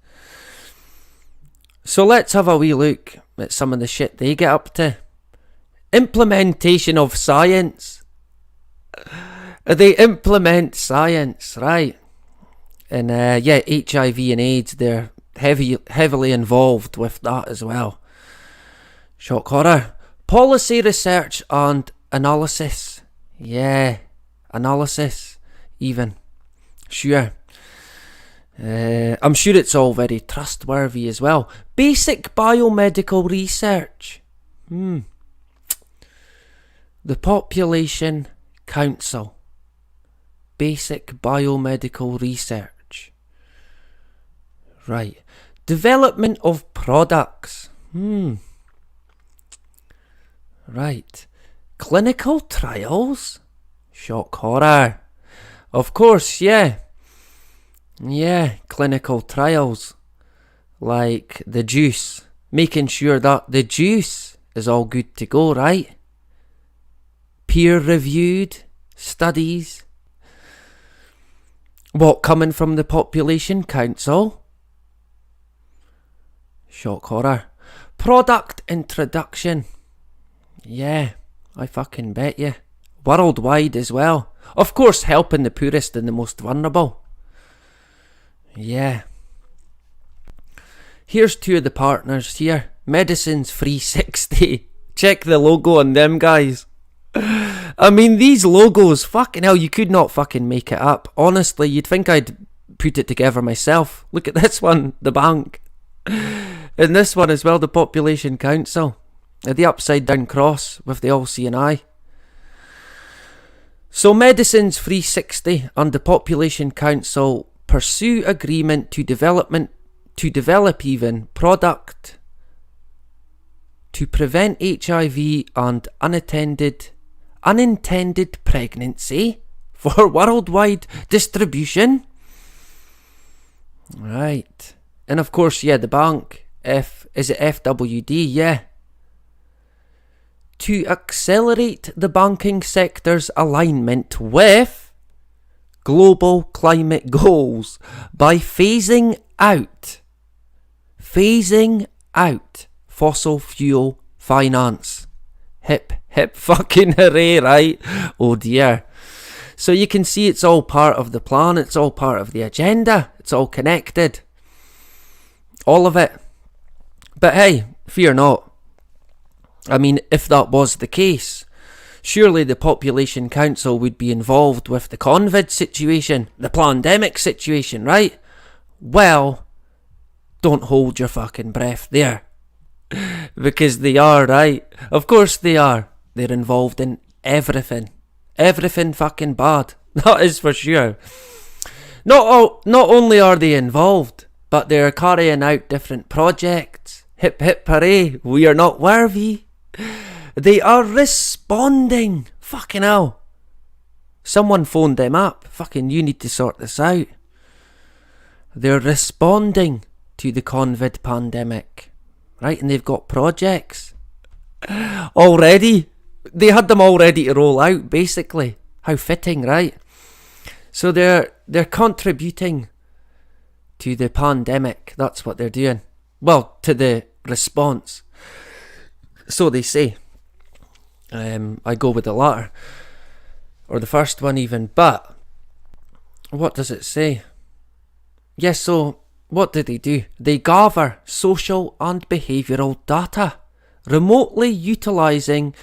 So let's have a wee look at some of the shit they get up to. Implementation of science. They implement science, right? And HIV and AIDS, they're heavily involved with that as well. Shock horror. Policy research and analysis. Yeah, analysis even. Sure. I'm sure it's all very trustworthy as well. Basic biomedical research. The Population Council. Basic biomedical research. Right. Development of products. Right. Clinical trials? Shock horror. Of course, yeah. Yeah, clinical trials. Like the juice. Making sure that the juice is all good to go, right? Peer-reviewed studies. What, coming from the Population Council? Shock horror. Product introduction. Yeah, I fucking bet you. Worldwide as well. Of course, helping the poorest and the most vulnerable. Yeah. Here's two of the partners here. Medicines 360. Check the logo on them, guys. I mean, these logos, fucking hell, you could not fucking make it up. Honestly, you'd think I'd put it together myself. Look at this one, the bank. And this one as well, the Population Council. The upside down cross with the all-seeing eye. So Medicines 360 and the Population Council pursue agreement to develop even product to prevent HIV and unintended pregnancy for worldwide distribution. Right. And of course, yeah, the bank, is it FWD? Yeah. To accelerate the banking sector's alignment with global climate goals by phasing out fossil fuel finance. Hip fucking hooray, right? Oh dear. So you can see it's all part of the plan, it's all part of the agenda, it's all connected. All of it. But hey, fear not. I mean, if that was the case, surely the Population Council would be involved with the COVID situation, the pandemic situation, right? Well, don't hold your fucking breath there. Because they are, right? Of course they are. They're involved in everything. Everything fucking bad. That is for sure. Not only are they involved, but they're carrying out different projects. Hip hip hooray, we are not worthy. They are responding. Fucking hell. Someone phoned them up. Fucking, you need to sort this out. They're responding to the COVID pandemic. Right, and they've got projects. Already. They had them all ready to roll out, basically. How fitting, right? So they're contributing to the pandemic. That's what they're doing. Well, to the response. So they say. I go with the latter. Or the first one even. But what does it say? Yes, so what do? They gather social and behavioural data, remotely utilising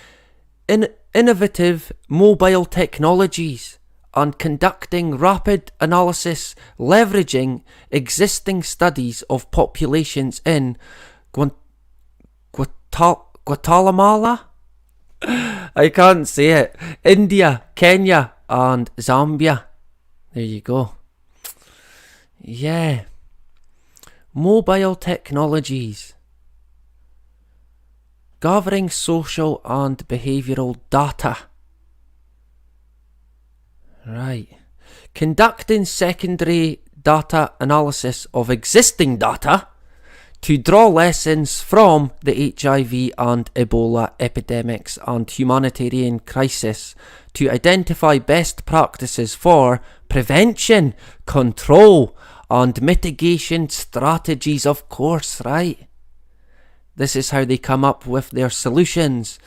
innovative mobile technologies and conducting rapid analysis leveraging existing studies of populations in Guatemala? I can't say it. India, Kenya and Zambia. There you go. Yeah. Mobile technologies. Gathering social and behavioural data. Right. Conducting secondary data analysis of existing data to draw lessons from the HIV and Ebola epidemics and humanitarian crisis to identify best practices for prevention, control and mitigation strategies, of course, right? This is how they come up with their solutions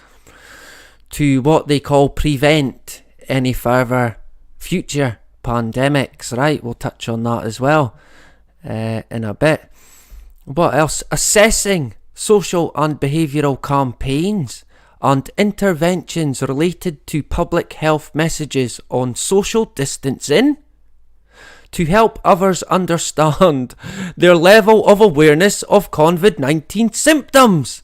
to what they call prevent any further future pandemics, right? We'll touch on that as well in a bit. What else? Assessing social and behavioural campaigns and interventions related to public health messages on social distancing to help others understand their level of awareness of COVID-19 symptoms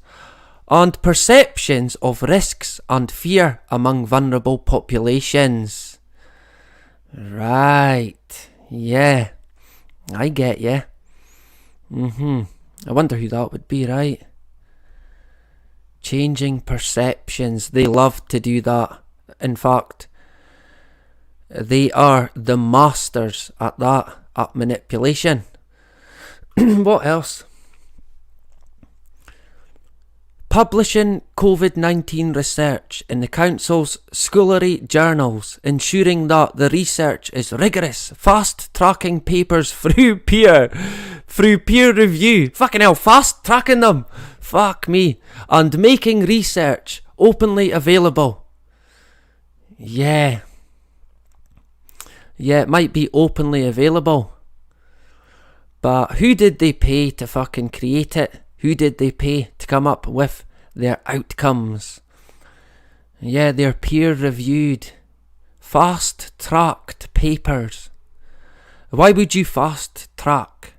and perceptions of risks and fear among vulnerable populations. Right. Yeah. I get you. I wonder who that would be, right? Changing perceptions. They love to do that. In fact, they are the masters at that, at manipulation. What else? Publishing COVID-19 research in the Council's schoolery journals, ensuring that the research is rigorous, fast-tracking papers through peer review. Fucking hell, fast-tracking them. Fuck me. And making research openly available. Yeah. Yeah, it might be openly available. But who did they pay to fucking create it? Who did they pay to come up with their outcomes? Yeah, they're peer-reviewed, fast-tracked papers. Why would you fast-track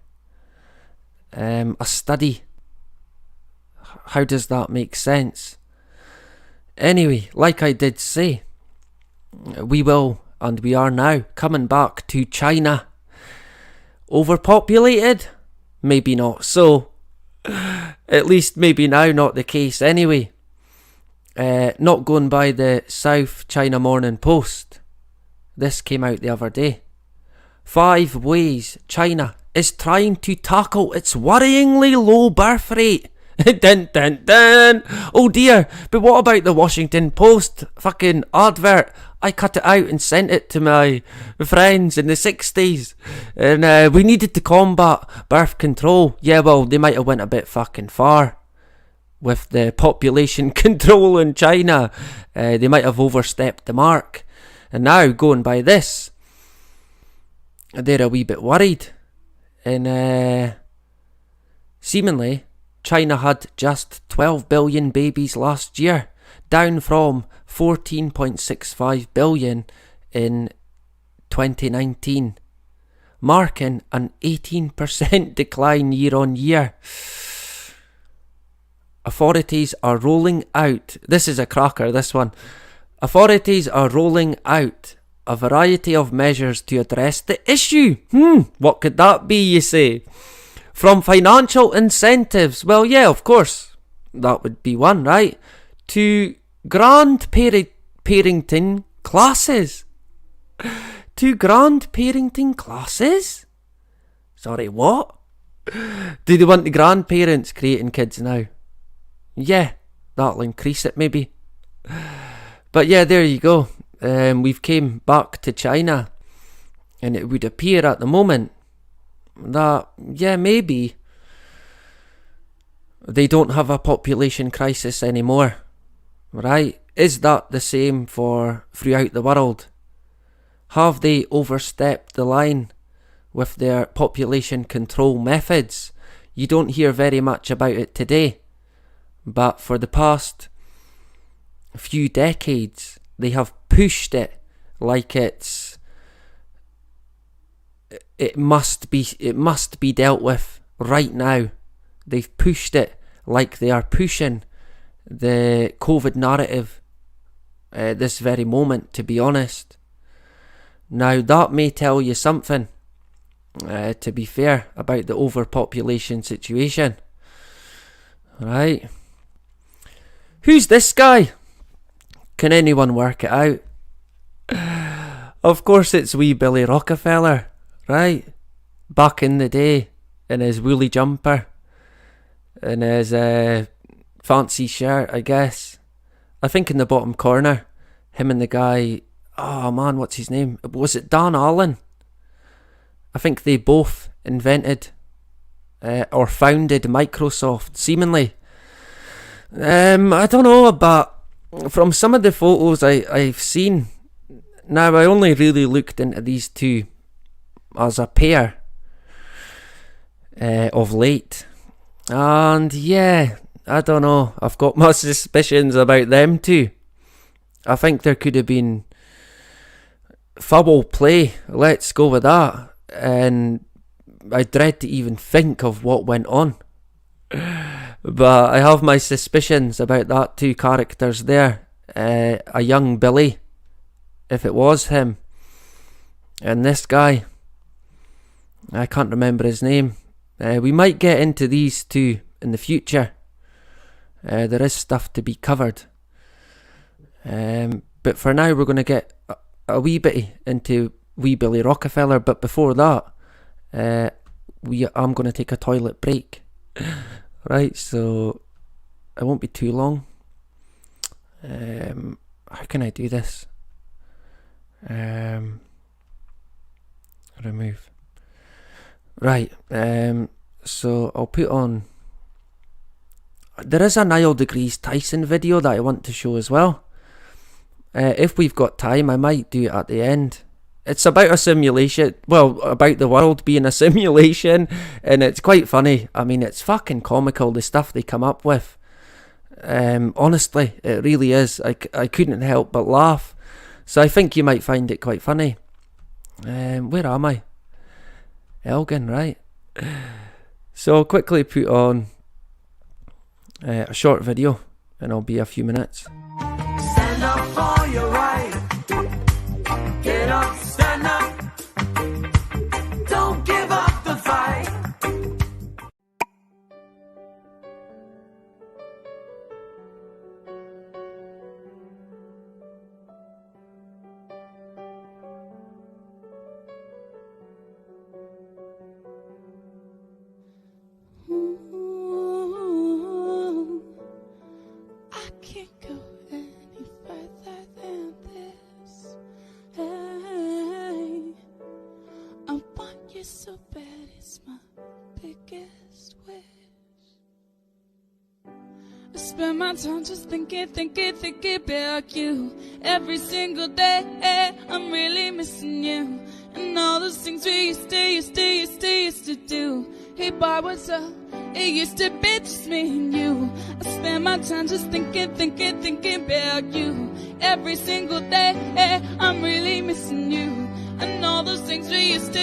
a study? How does that make sense? Anyway, like I did say, we will, and we are now, coming back to China. Overpopulated? Maybe not so. At least maybe now not the case anyway. Not going by the South China Morning Post. This came out the other day. 5 ways China is trying to tackle its worryingly low birth rate. Dun dun dun. Oh dear, but what about the Washington Post fucking advert? I cut it out and sent it to my friends in the 60s. And we needed to combat birth control. Yeah, well, they might have went a bit fucking far with the population control in China. They might have overstepped the mark. And now, going by this, they're a wee bit worried. And seemingly, China had just 12 billion babies last year, down from 14.65 billion in 2019, marking an 18% decline year on year. Authorities are rolling out, this is a cracker, this one. Authorities are rolling out a variety of measures to address the issue. What could that be, you say? From financial incentives, well, yeah, of course, that would be one, right? To grandparenting classes. To grandparenting classes? Sorry, what? Do they want the grandparents creating kids now? Yeah, that'll increase it maybe. But yeah, there you go. We've came back to China, and it would appear at the moment that, yeah, maybe they don't have a population crisis anymore, right? Is that the same for throughout the world? Have they overstepped the line with their population control methods? You don't hear very much about it today, but for the past few decades, they have pushed it like it must be dealt with right now. They've pushed it like they are pushing the COVID narrative this very moment, to be honest. Now, that may tell you something, to be fair, about the overpopulation situation. Right? Who's this guy? Can anyone work it out? Of course it's wee Billy Rockefeller, right? Back in the day, in his woolly jumper, in his fancy shirt, I guess. I think in the bottom corner, him and the guy, oh man, what's his name? Was it Dan Allen? I think they both invented or founded Microsoft, seemingly. I don't know, but from some of the photos I've seen, now I only really looked into these two as a pair of late. And yeah, I don't know, I've got my suspicions about them too. I think there could have been foul play, let's go with that. And I dread to even think of what went on. But I have my suspicions about that two characters there. A young Billy, if it was him, and this guy, I can't remember his name. We might get into these two in the future. There is stuff to be covered. But for now we're going to get a wee bit into wee Billy Rockefeller. But before that, I'm going to take a toilet break. Right, so it won't be too long. How can I do this? Remove. Right, so I'll put on. There is a Niall deGrasse Tyson video that I want to show as well. If we've got time, I might do it at the end. It's about a simulation, well, about the world being a simulation, and it's quite funny. I mean, it's fucking comical, the stuff they come up with. Honestly, it really is. I couldn't help but laugh. So I think you might find it quite funny. Where am I? Elgin, right? So I'll quickly put on a short video, and I'll be a few minutes. Stand up for your right. Get up, stand up. Don't give up the fight. I can't go any further than this. Hey, I want you so bad, it's my biggest wish. I spend my time just thinking about you every single day. I'm really missing you and all those things we used to do. Hey boy, what's up? It used to be just me and you. I spend my time just thinking about you every single day. I'm really missing you and all those things we used to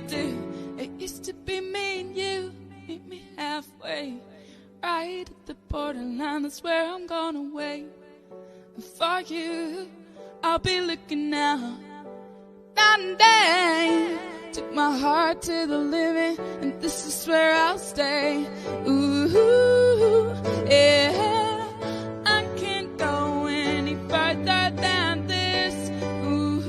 do. It used to be me and you, meet me halfway, right at the borderline. That's where I'm gonna wait. And for you, I'll be looking out night and day took my heart to the limit, and this is where I'll stay. Ooh, yeah, I can't go any further than this. Ooh,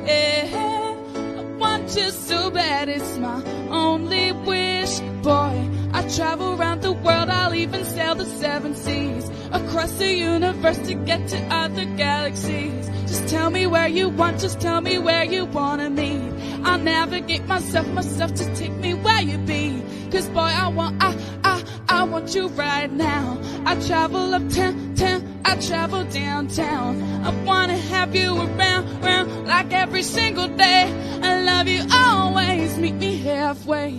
yeah, I want you so bad, it's my only wish, boy. I travel around the world, I'll even sail the 7 seas, across the universe to get to other galaxies. Just tell me where you want, just tell me where you wanna meet. I'll navigate myself to take me where you be. Cause boy, I want you right now. I travel uptown, I travel downtown. I wanna have you around like every single day. I love you always, meet me halfway,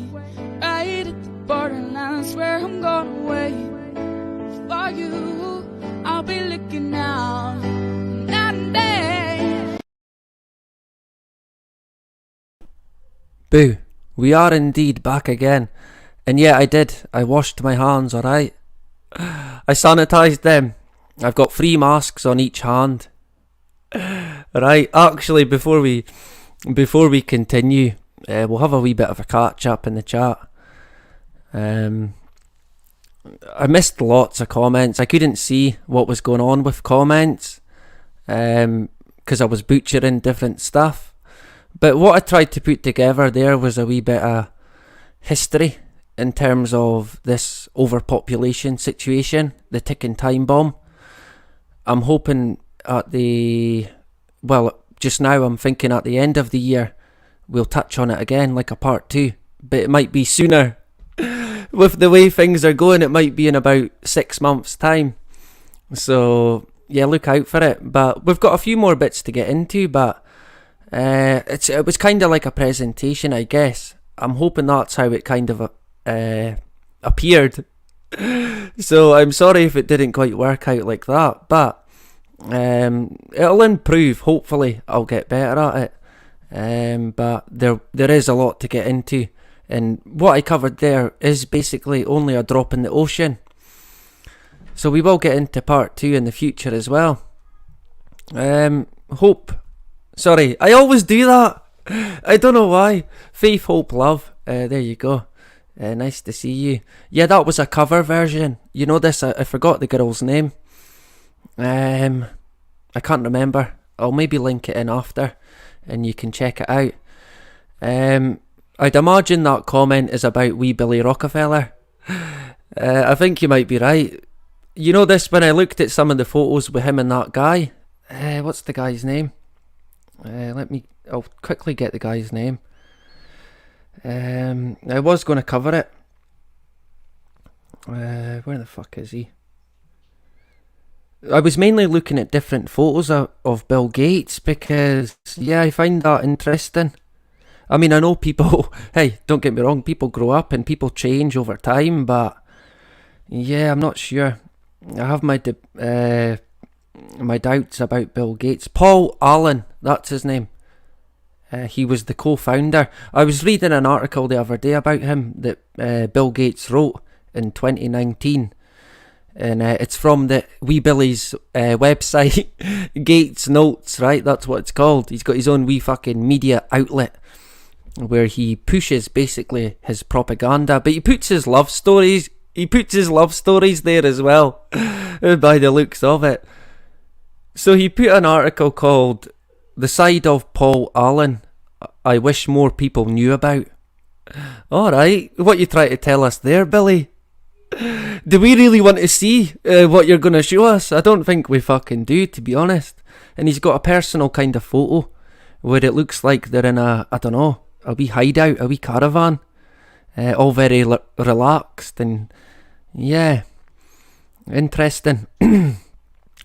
right at the borderlines where I'm going away. For you, I'll be looking out night and day. Boo, we are indeed back again. And yeah, I washed my hands, alright? I sanitised them. I've got 3 masks on each hand. Right, actually, before we continue, we'll have a wee bit of a catch up in the chat. I missed lots of comments. I couldn't see what was going on with comments, because I was butchering different stuff. But what I tried to put together there was a wee bit of history in terms of this overpopulation situation, the ticking time bomb. I'm hoping just now I'm thinking at the end of the year we'll touch on it again, like a part 2, but it might be sooner. With the way things are going, it might be in about 6 months' time. So yeah, look out for it. But we've got a few more bits to get into, but it was kind of like a presentation, I guess. I'm hoping that's how it kind of appeared. So I'm sorry if it didn't quite work out like that, but it'll improve. Hopefully I'll get better at it. But there is a lot to get into, and what I covered there is basically only a drop in the ocean. So we will get into part 2 in the future as well. Sorry, I always do that. I don't know why. Faith, hope, love. There you go. Nice to see you. Yeah, that was a cover version. You know this, I forgot the girl's name. I can't remember. I'll maybe link it in after and you can check it out. I'd imagine that comment is about wee Billy Rockefeller. I think you might be right. You know this, when I looked at some of the photos with him and that guy, what's the guy's name? I'll quickly get the guy's name. I was going to cover it. Where the fuck is he? I was mainly looking at different photos of Bill Gates because, yeah, I find that interesting. I mean, I know people, hey, don't get me wrong, people grow up and people change over time, but yeah, I'm not sure. I have my doubts about Bill Gates. Paul Allen, that's his name. He was the co-founder. I was reading an article the other day about him that Bill Gates wrote in 2019. And it's from the Wee Billy's website, Gates Notes, right? That's what it's called. He's got his own wee fucking media outlet where he pushes basically his propaganda, but he puts his love stories there as well, by the looks of it. So he put an article called "The Side of Paul Allen I Wish More People Knew About." Alright, what you trying to tell us there, Billy? Do we really want to see what you're going to show us? I don't think we fucking do, to be honest. And he's got a personal kind of photo where it looks like they're in a wee hideout, a wee caravan, all very relaxed, and yeah, interesting.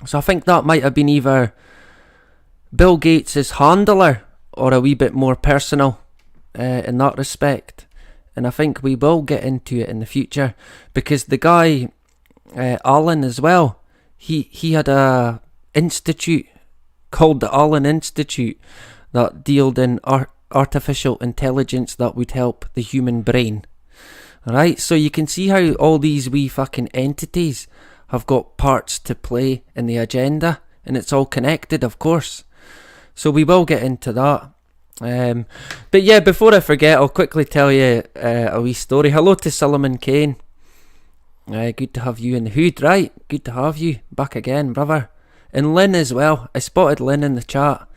So I think that might have been either Bill Gates' handler or a wee bit more personal in that respect. And I think we will get into it in the future, because the guy, Allen as well, he had a institute called the Allen Institute that dealt in artificial intelligence that would help the human brain. Alright, so you can see how all these wee fucking entities have got parts to play in the agenda, and it's all connected, of course. So we will get into that. But yeah, before I forget, I'll quickly tell you a wee story. Hello to Solomon Kane. Good to have you in the hood, right? Good to have you back again, brother. And Lynn as well. I spotted Lynn in the chat.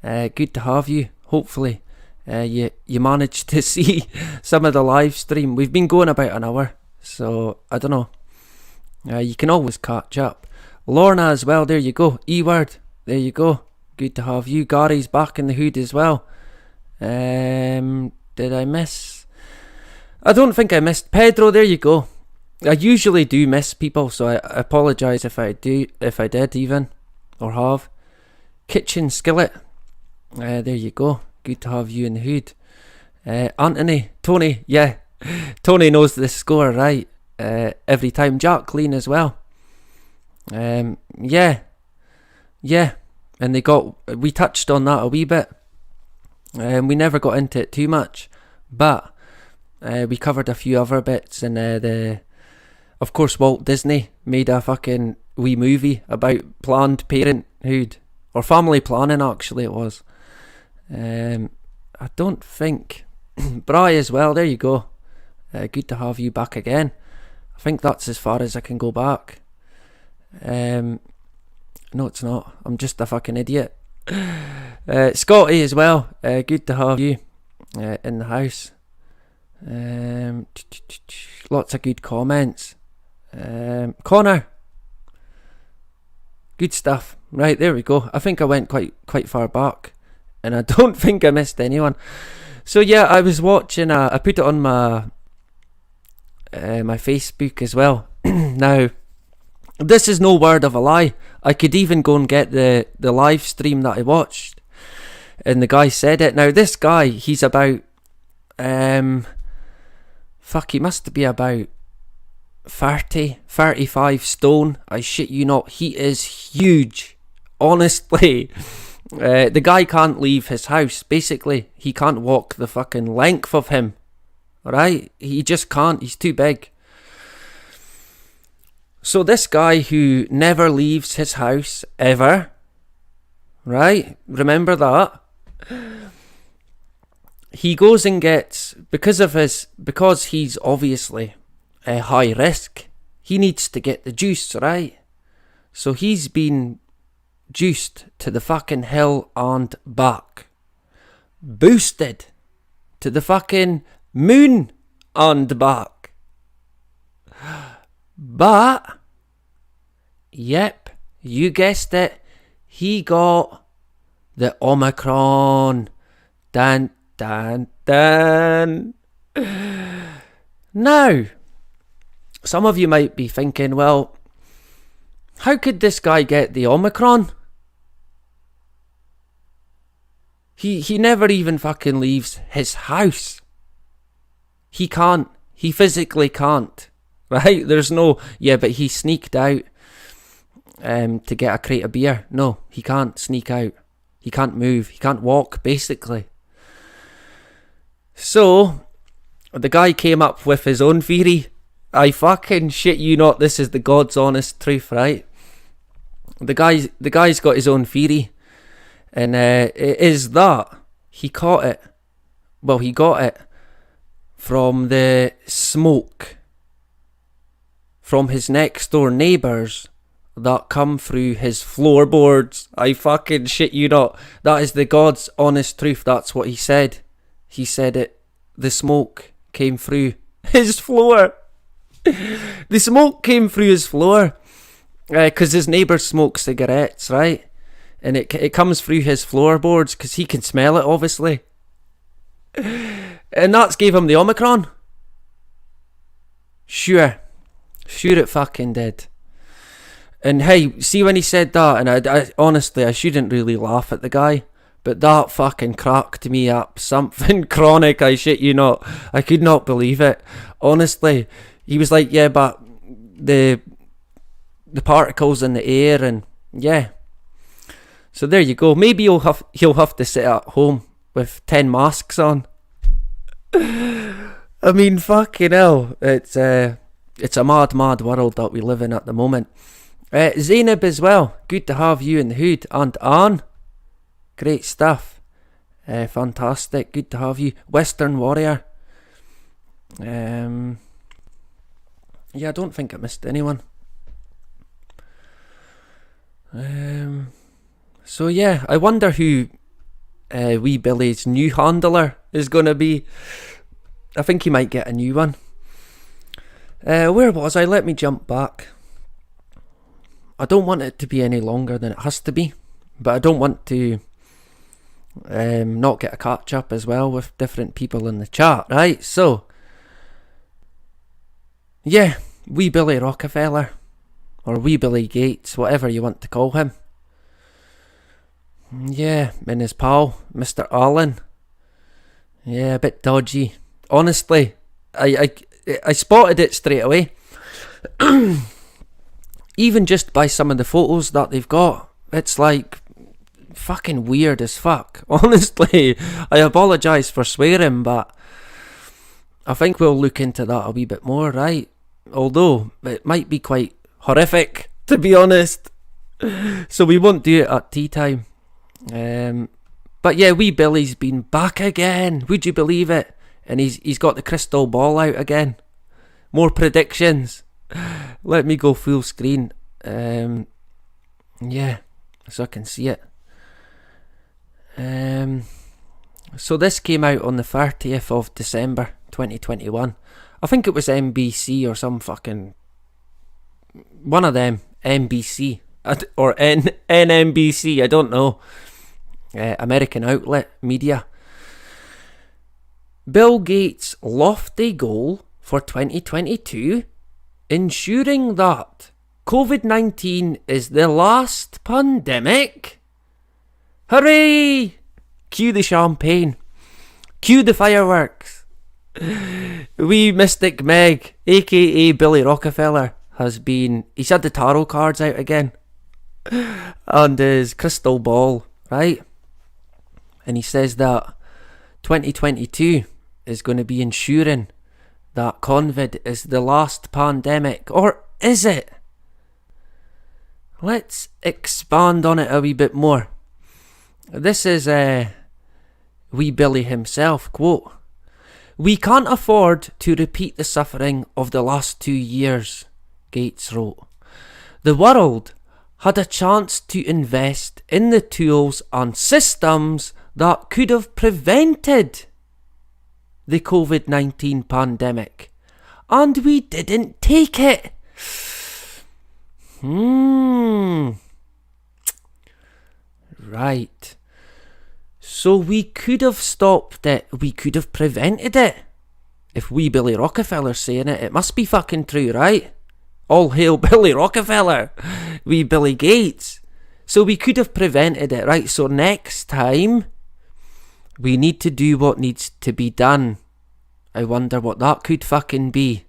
Good to have you. Hopefully, you managed to see some of the live stream. We've been going about an hour, so I don't know. You can always catch up. Lorna as well. There you go. E-word. There you go. Good to have you. Gary's back in the hood as well. Did I miss? I don't think I missed Pedro. There you go. I usually do miss people, so I apologise if I did even, or have. Kitchen Skillet. There you go. Good to have you in the hood. Anthony, Tony, yeah. Tony knows the score, right? Every time. Jack Clean as well. Yeah. And we touched on that a wee bit. We never got into it too much, but we covered a few other bits, and of course Walt Disney made a fucking wee movie about Planned Parenthood, or family planning actually it was. I don't think Bry as well. There you go. Good to have you back again. I think that's as far as I can go back. No, it's not. I'm just a fucking idiot. Scotty as well. Good to have you in the house. Lots of good comments. Connor. Good stuff. Right, there we go. I think I went quite far back, and I don't think I missed anyone. So yeah, I was watching. I put it on my Facebook as well. Now, this is no word of a lie. I could even go and get the live stream that I watched, and the guy said it. Now this guy, he's about he must be about 35 stone. I shit you not, he is huge. Honestly, the guy can't leave his house. Basically, he can't walk the fucking length of him. Right? He just can't. He's too big. So this guy who never leaves his house ever, right? Remember that. He goes and gets, because he's obviously a high risk, he needs to get the juice, right? So he's been juiced to the fucking hill and back. Boosted to the fucking moon and back. But, yep, you guessed it, he got the Omicron. Dun, dun, dun. Now, some of you might be thinking, well, how could this guy get the Omicron? He never even fucking leaves his house. He can't. He physically can't. Right? There's no, yeah, but he sneaked out to get a crate of beer. No, he can't sneak out. He can't move. He can't walk, basically. So, the guy came up with his own theory. I fucking shit you not, this is the God's honest truth, right? The guy's got his own theory. And it is that he caught it. Well, he got it from the smoke from his next door neighbours that come through his floorboards. I fucking shit you not. That is the God's honest truth. That's what he said. He said it. The smoke came through his floor. The smoke came through his floor. Because his neighbours smoke cigarettes, right? And it comes through his floorboards because he can smell it, obviously. And that's gave him the Omicron. Sure it fucking did. And hey, see when he said that, and I honestly, I shouldn't really laugh at the guy, but that fucking cracked me up. Something chronic, I shit you not. I could not believe it. Honestly, he was like, yeah, but the particles in the air, and yeah. So there you go. Maybe he'll have to sit at home with 10 masks on. I mean, fucking hell. It's a mad world that we live in at the moment. Zainab as well. Good to have you in the hood. And Anne. Great stuff. Fantastic, good to have you. Western Warrior. Yeah, I don't think I missed anyone. So yeah, I wonder who Wee Billy's new handler is going to be. I think he might get a new one. Where was I? Let me jump back. I don't want it to be any longer than it has to be, but I don't want to not get a catch up as well with different people in the chat, right? So, yeah, Wee Billy Rockefeller, or Wee Billy Gates, whatever you want to call him. Yeah, and his pal, Mr. Allen. Yeah, a bit dodgy. Honestly, I spotted it straight away. Even just by some of the photos that they've got, it's like fucking weird as fuck. Honestly, I apologise for swearing, but I think we'll look into that a wee bit more, right? Although it might be quite horrific, to be honest. So we won't do it at tea time. But yeah, Wee Billy's been back again. Would you believe it? And he's got the crystal ball out again. More predictions. Let me go full screen. Yeah, so I can see it. So this came out on the 30th of December 2021. I think it was NBC or some fucking one of them, NBC or NBC, I don't know. American outlet media. Bill Gates' lofty goal for 2022, ensuring that COVID-19 is the last pandemic. Hooray! Cue the champagne. Cue the fireworks. Wee Mystic Meg, aka Billy Rockefeller, he's had the tarot cards out again. And his crystal ball, right? And he says that 2022 is going to be ensuring that COVID is the last pandemic. Or is it? Let's expand on it a wee bit more. This is Wee Billy himself, quote, "We can't afford to repeat the suffering of the last 2 years," Gates wrote. "The world had a chance to invest in the tools and systems that could have prevented the COVID-19 pandemic, and we didn't take it." Right. So we could have stopped it, we could have prevented it. If Wee Billy Rockefeller's saying it, it must be fucking true, right? All hail Billy Rockefeller, Wee Billy Gates. So we could have prevented it, right? So next time, we need to do what needs to be done. I wonder what that could fucking be.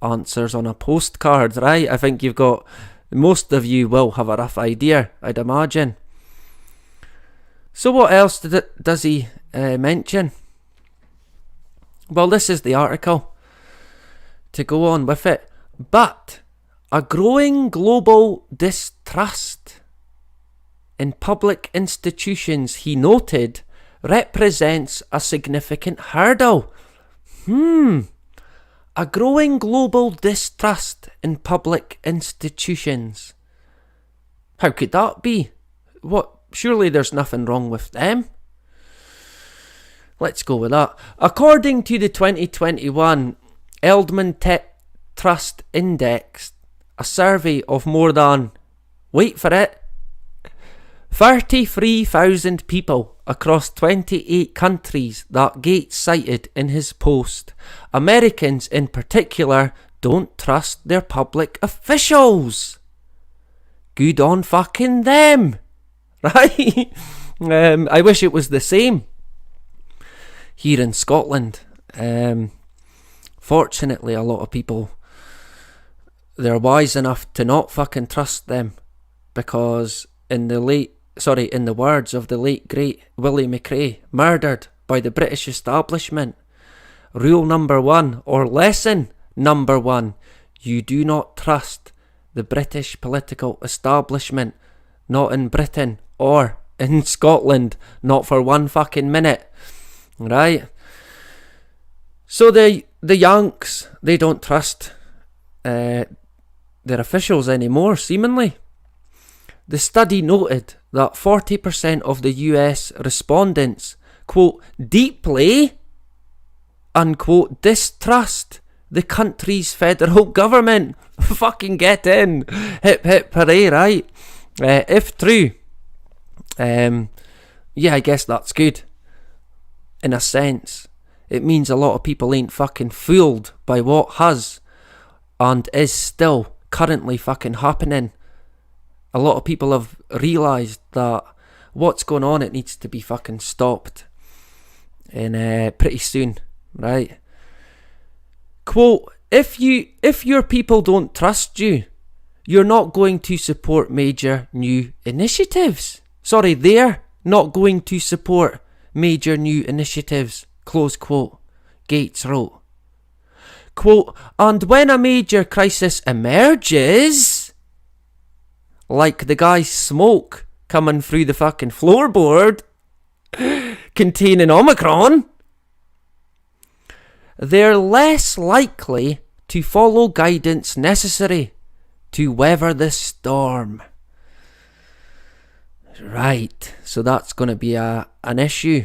Answers on a postcard, right? I think most of you will have a rough idea, I'd imagine. So what else does he mention? Well, this is the article to go on with it. But a growing global distrust in public institutions, he noted, represents a significant hurdle. A growing global distrust in public institutions. How could that be? What? Surely there's nothing wrong with them. Let's go with that. According to the 2021 Eldman Tech Trust Index, a survey of more than, wait for it, 33,000 people across 28 countries that Gates cited in his post, Americans in particular don't trust their public officials. Good on fucking them. Right? I wish it was the same here in Scotland. Fortunately, a lot of people, they're wise enough to not fucking trust them, because in the words of the late great Willie McRae, murdered by the British establishment, rule number 1, or lesson number 1, you do not trust the British political establishment, not in Britain or in Scotland, not for one fucking minute, right? So the Yanks, they don't trust their officials anymore, seemingly. The study noted that 40% of the US respondents, quote, deeply, unquote, distrust the country's federal government. Fucking get in. Hip hip hooray, right? If true, yeah, I guess that's good. In a sense, it means a lot of people ain't fucking fooled by what has and is still currently fucking happening. A lot of people have realised that what's going on, it needs to be fucking stopped. And pretty soon, right? Quote, if your people don't trust you, you're not going to support major new initiatives. Sorry, they're not going to support major new initiatives. Close quote. Gates wrote. Quote, and when a major crisis emerges, like the guy's smoke coming through the fucking floorboard containing Omicron, they're less likely to follow guidance necessary to weather the storm. Right, so that's going to be an issue.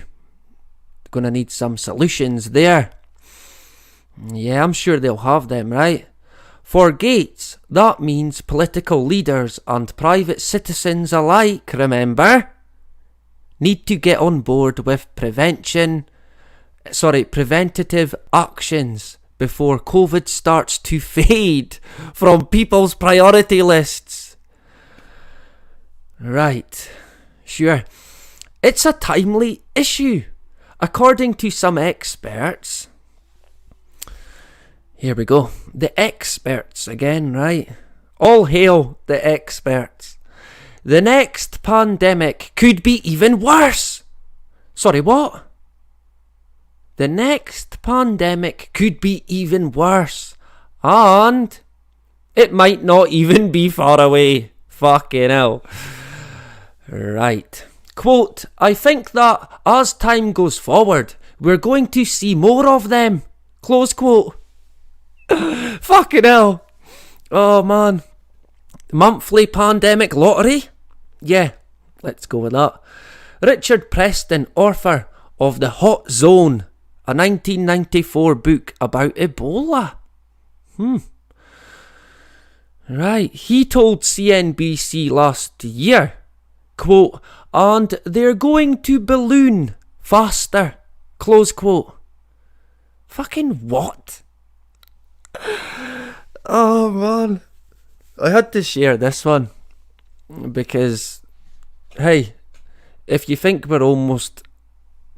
Going to need some solutions there. Yeah, I'm sure they'll have them, right? For Gates, that means political leaders and private citizens alike, remember, need to get on board with preventative actions before COVID starts to fade from people's priority lists. Right, sure. It's a timely issue. According to some experts, here we go, the experts again, right? All hail the experts. The next pandemic could be even worse. Sorry, what? The next pandemic could be even worse. And it might not even be far away. Fucking hell. Right. Quote, I think that as time goes forward, we're going to see more of them. Close quote. Fucking hell. Oh man. Monthly pandemic lottery? Yeah, let's go with that. Richard Preston, author of The Hot Zone, a 1994 book about Ebola. Right, he told CNBC last year, quote, and they're going to balloon faster, close quote. Fucking what? Oh man, I had to share this one because, hey, if you think we're almost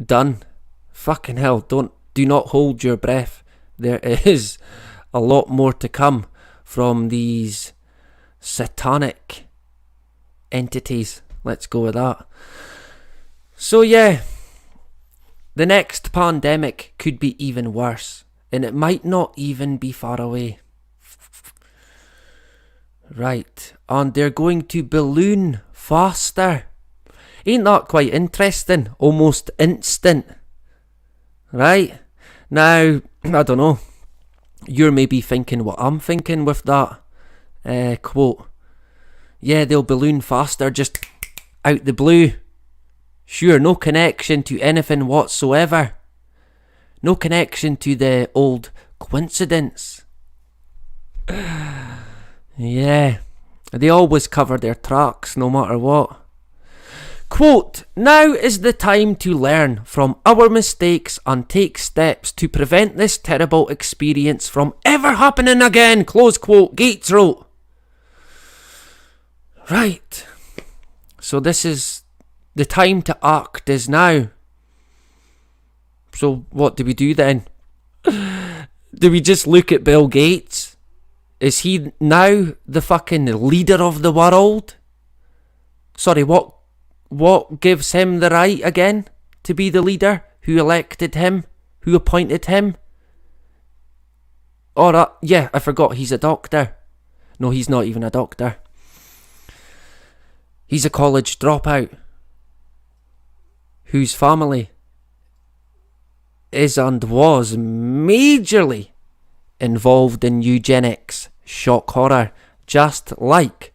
done, fucking hell, do not hold your breath. There is a lot more to come from these satanic entities. Let's go with that. So yeah, the next pandemic could be even worse, and it might not even be far away. Right, and they're going to balloon faster. Ain't that quite interesting? Almost instant. Right? Now, I don't know. You're maybe thinking what I'm thinking with that quote. Yeah, they'll balloon faster, just out the blue. Sure, no connection to anything whatsoever. No connection to the old coincidence. Yeah, they always cover their tracks no matter what. Quote, now is the time to learn from our mistakes and take steps to prevent this terrible experience from ever happening again, close quote, Gates wrote. Right, so this is the time to act is now. So what do we do then? Do we just look at Bill Gates? Is he now the fucking leader of the world? Sorry, what gives him the right again to be the leader? Who elected him? Who appointed him? Or, yeah, I forgot, he's a doctor. No, he's not even a doctor. He's a college dropout. whose family is and was majorly involved in eugenics, shock horror, just like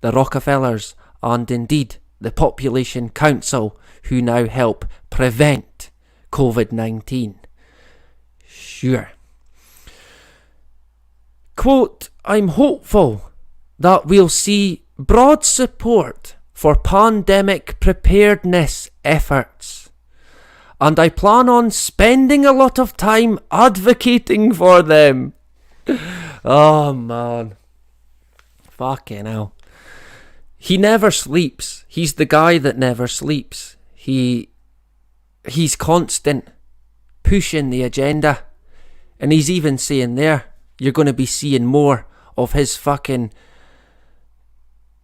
the Rockefellers and indeed the Population Council, who now help prevent COVID-19. Sure. Quote, I'm hopeful that we'll see broad support for pandemic preparedness efforts, and I plan on spending a lot of time advocating for them. Oh man. Fucking hell. He never sleeps. He's the guy that never sleeps. He's constant, pushing the agenda. And he's even saying there, you're going to be seeing more of his fucking,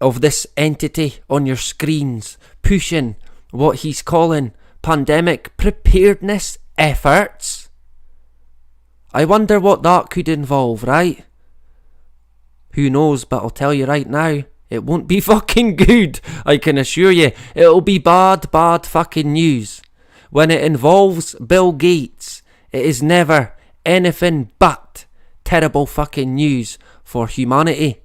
of this entity on your screens, pushing what he's calling pandemic preparedness efforts. I wonder what that could involve, right? Who knows, but I'll tell you right now, it won't be fucking good, I can assure you. It'll be bad fucking news. When it involves Bill Gates, it is never anything but terrible fucking news for humanity.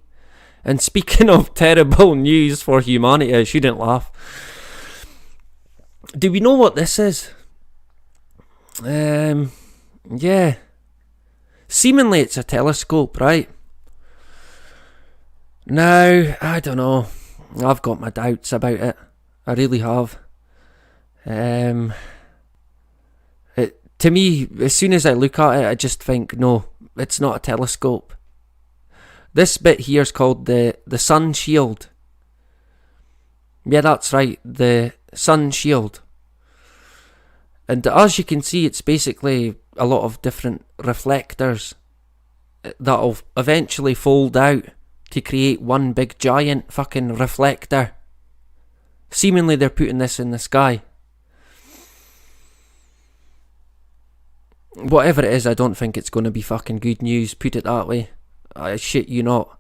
And speaking of terrible news for humanity, I shouldn't laugh. Do we know what this is? Yeah. Seemingly it's a telescope, right? Now, I don't know. I've got my doubts about it. I really have. To me, as soon as I look at it, I just think, no, it's not a telescope. This bit here is called the sun shield. Yeah, that's right, the sun shield. And as you can see, it's basically a lot of different reflectors that'll eventually fold out to create one big giant fucking reflector. Seemingly they're putting this in the sky. Whatever it is, I don't think it's going to be fucking good news, put it that way. I shit you not.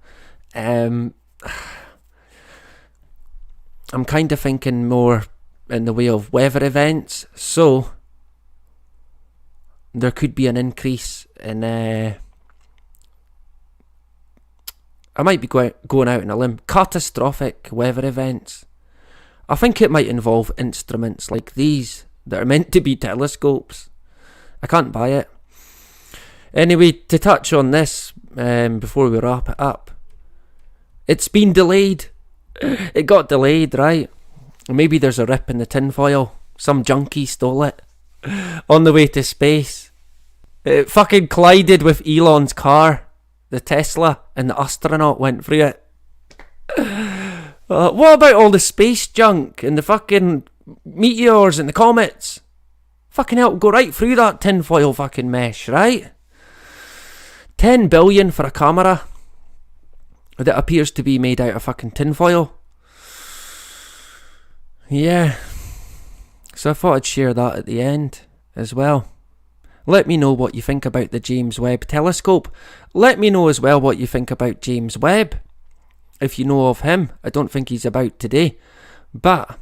I'm kind of thinking more in the way of weather events, so there could be an increase in I might be going out on a limb. Catastrophic weather events. I think it might involve instruments like these that are meant to be telescopes. I can't buy it. Anyway, to touch on this before we wrap it up. It's been delayed. It got delayed, right? Maybe there's a rip in the tinfoil. Some junkie stole it. On the way to space. It fucking collided with Elon's car. The Tesla, and the astronaut went through it. What about all the space junk and the fucking meteors and the comets? Fucking hell, go right through that tinfoil fucking mesh, right? 10 billion for a camera that appears to be made out of fucking tinfoil. Yeah. So I thought I'd share that at the end as well. Let me know what you think about the James Webb Telescope. Let me know as well what you think about James Webb. If you know of him. I don't think he's about today. But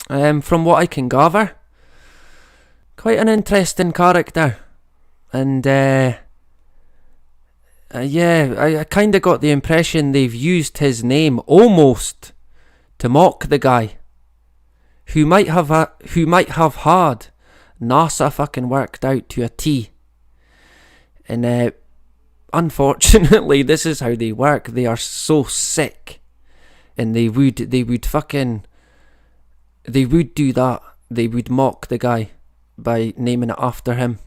from what I can gather, quite an interesting character. And yeah, I kind of got the impression they've used his name almost to mock the guy who might have had NASA fucking worked out to a T. And unfortunately, this is how they work. They are so sick, and they would do that. They would mock the guy by naming it after him.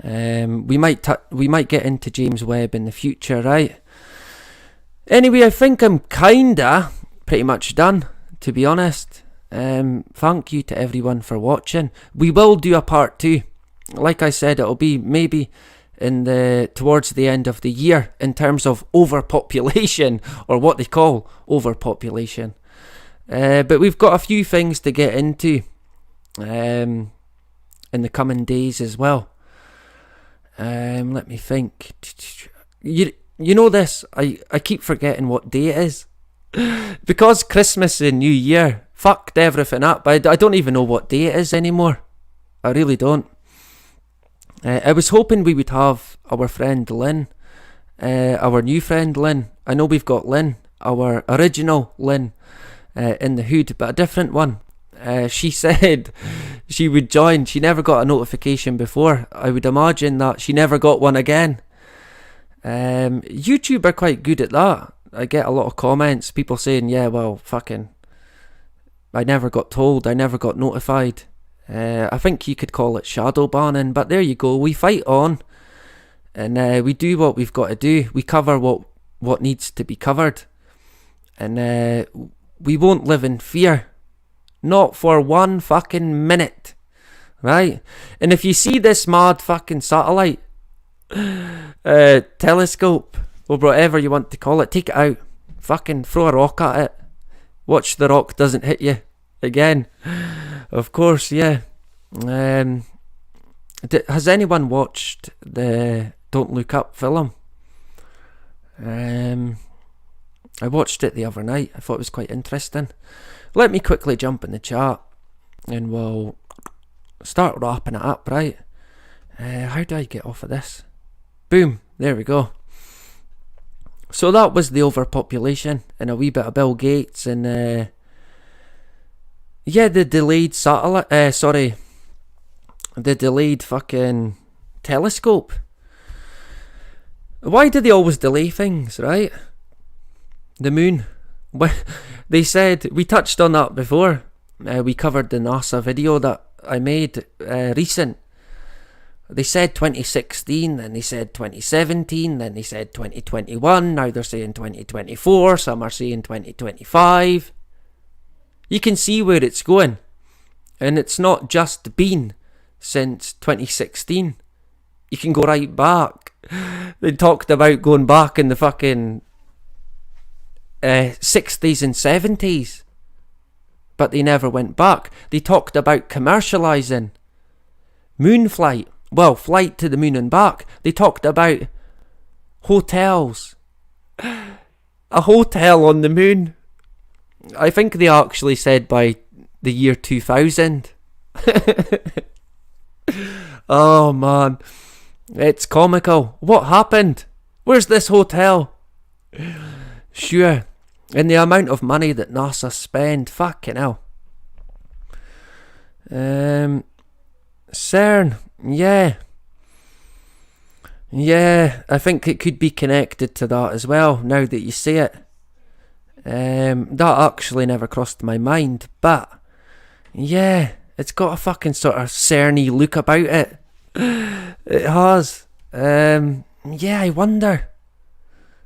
We might get into James Webb in the future, right? Anyway, I think I'm kinda pretty much done, to be honest. Thank you to everyone for watching. We will do a part 2. Like I said, it'll be maybe towards the end of the year in terms of overpopulation, or what they call overpopulation. But we've got a few things to get into in the coming days as well. Let me think. You know this, I keep forgetting what day it is. Because Christmas and New Year fucked everything up. I don't even know what day it is anymore. I really don't. I was hoping we would have our friend Lynn, our new friend Lynn. I know we've got Lynn, our original Lynn, in the hood, but a different one. She said she would join. She never got a notification before. I would imagine that she never got one again. YouTube are quite good at that. I get a lot of comments, people saying, yeah, well, fucking, I never got told, I never got notified. I think you could call it shadow banning, but there you go. We fight on, and we do what we've got to do. We cover what needs to be covered, and we won't live in fear. Not for one fucking minute, right? And if you see this mad fucking satellite, telescope, or whatever you want to call it, take it out. Fucking throw a rock at it. Watch the rock doesn't hit you again. Of course, yeah. Has anyone watched the Don't Look Up film? I watched it the other night. I thought it was quite interesting. Let me quickly jump in the chat and we'll start wrapping it up, right? How do I get off of this? Boom, there we go. So that was the overpopulation and a wee bit of Bill Gates and yeah, the delayed satellite, the delayed fucking telescope. Why do they always delay things, right? The moon. They said, we touched on that before. We covered the NASA video that I made recent. They said 2016, then they said 2017, then they said 2021, now they're saying 2024, some are saying 2025. You can see where it's going. And it's not just been since 2016. You can go right back. They talked about going back in the fucking 60s and 70s. But they never went back. They talked about commercialising moon flight. Well, flight to the moon and back. They talked about hotels. A hotel on the moon. I think they actually said by the year 2000. Oh man. It's comical. What happened? Where's this hotel? Sure. And the amount of money that NASA spend. Fucking hell. CERN. Yeah. Yeah, I think it could be connected to that as well, now that you say it. That actually never crossed my mind, but yeah, it's got a fucking sort of CERN-y look about it. It has. Yeah, I wonder,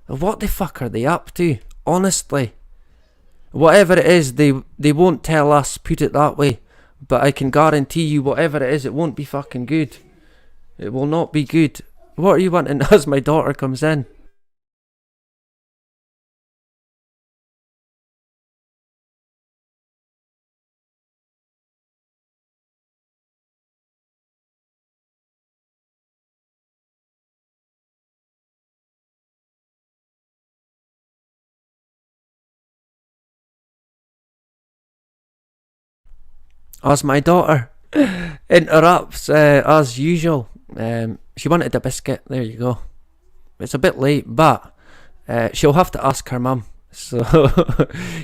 what the fuck are they up to? Honestly. Whatever it is, they won't tell us, put it that way. But I can guarantee you, whatever it is, it won't be fucking good. It will not be good. What are you wanting as my daughter comes in? As my daughter interrupts, as usual. She wanted a biscuit. There you go. It's a bit late, but she'll have to ask her mum. So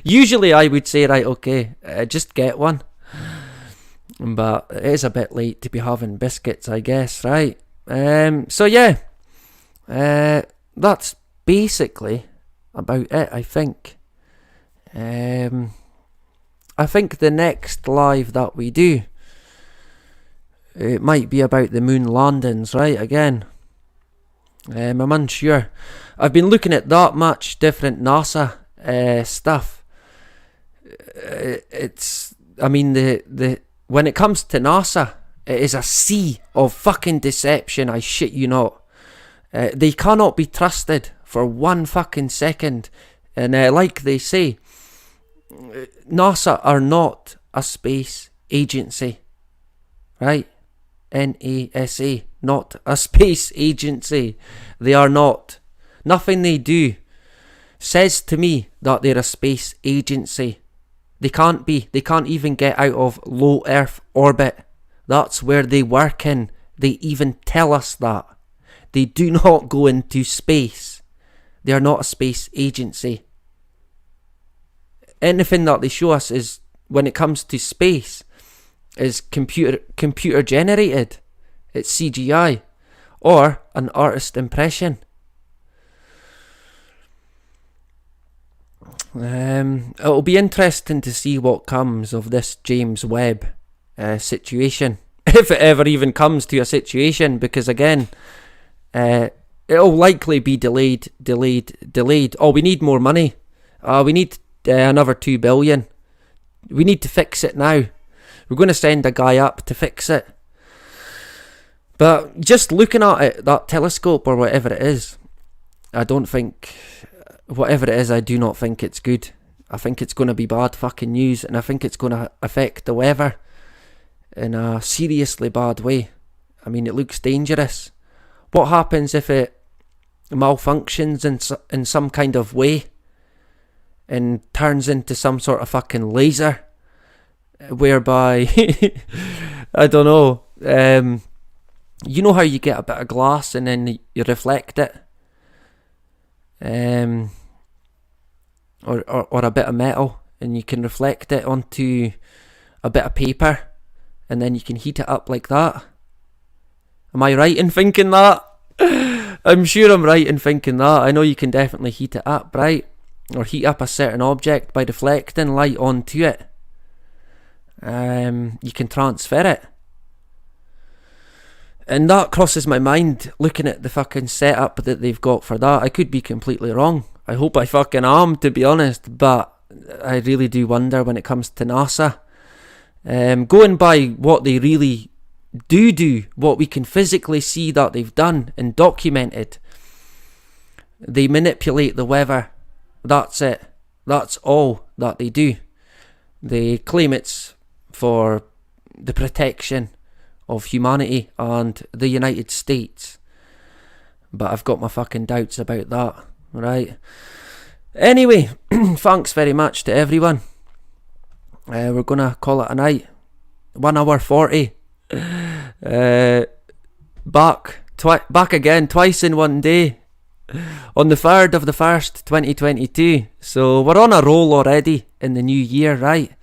usually I would say, right, okay, just get one. But it is a bit late to be having biscuits, I guess, right? So yeah, that's basically about it, I think. I think the next live that we do, it might be about the moon landings, right, again. I'm unsure. I've been looking at that much different NASA stuff. I mean, when it comes to NASA, it is a sea of fucking deception, I shit you not. They cannot be trusted for one fucking second. And like they say, NASA are not a space agency, right? NASA, not a space agency. They are not. Nothing they do says to me that they're a space agency. They can't be. They can't even get out of low Earth orbit. That's where they work in. They even tell us that. They do not go into space. They are not a space agency. Anything that they show us is, when it comes to space, is computer generated. It's CGI. Or an artist impression. It'll be interesting to see what comes of this James Webb situation. If it ever even comes to a situation, because again, it'll likely be delayed. Oh, we need more money. We need another 2 billion. We need to fix it now. We're going to send a guy up to fix it. But just looking at it, that telescope or whatever it is, I don't think, whatever it is, I do not think it's good. I think it's going to be bad fucking news, and I think it's going to affect the weather in a seriously bad way. I mean, it looks dangerous. What happens if it malfunctions in some kind of way and turns into some sort of fucking laser, whereby I don't know, you know how you get a bit of glass and then you reflect it, or a bit of metal, and you can reflect it onto a bit of paper, and then you can heat it up like that. Am I right in thinking that? I'm sure I'm right in thinking that. I know you can definitely heat it up, right? Or heat up a certain object by deflecting light onto it. You can transfer it. And that crosses my mind, looking at the fucking setup that they've got for that. I could be completely wrong. I hope I fucking am, to be honest. But I really do wonder when it comes to NASA. Going by what they really do, what we can physically see that they've done and documented. They manipulate the weather. That's it. That's all that they do. They claim it's for the protection of humanity and the United States. But I've got my fucking doubts about that, right? Anyway, thanks very much to everyone. We're gonna call it a night. 1 hour 40. Back again, twice in one day. On the 3rd of the 1st, 2022. So we're on a roll already in the new year, right?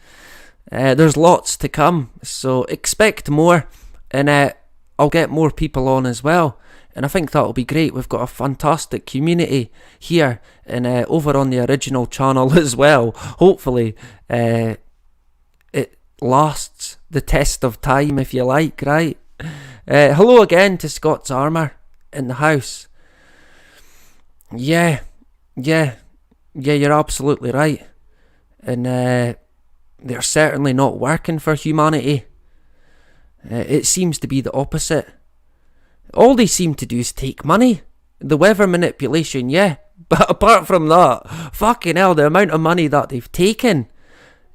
There's lots to come, so expect more. And I'll get more people on as well, and I think that'll be great. We've got a fantastic community here and over on the original channel as well. Hopefully it lasts the test of time, if you like, right? Hello again to Scott's Armour in the house. Yeah, you're absolutely right. And they're certainly not working for humanity. It seems to be the opposite. All they seem to do is take money. The weather manipulation, yeah. But apart from that, fucking hell, the amount of money that they've taken.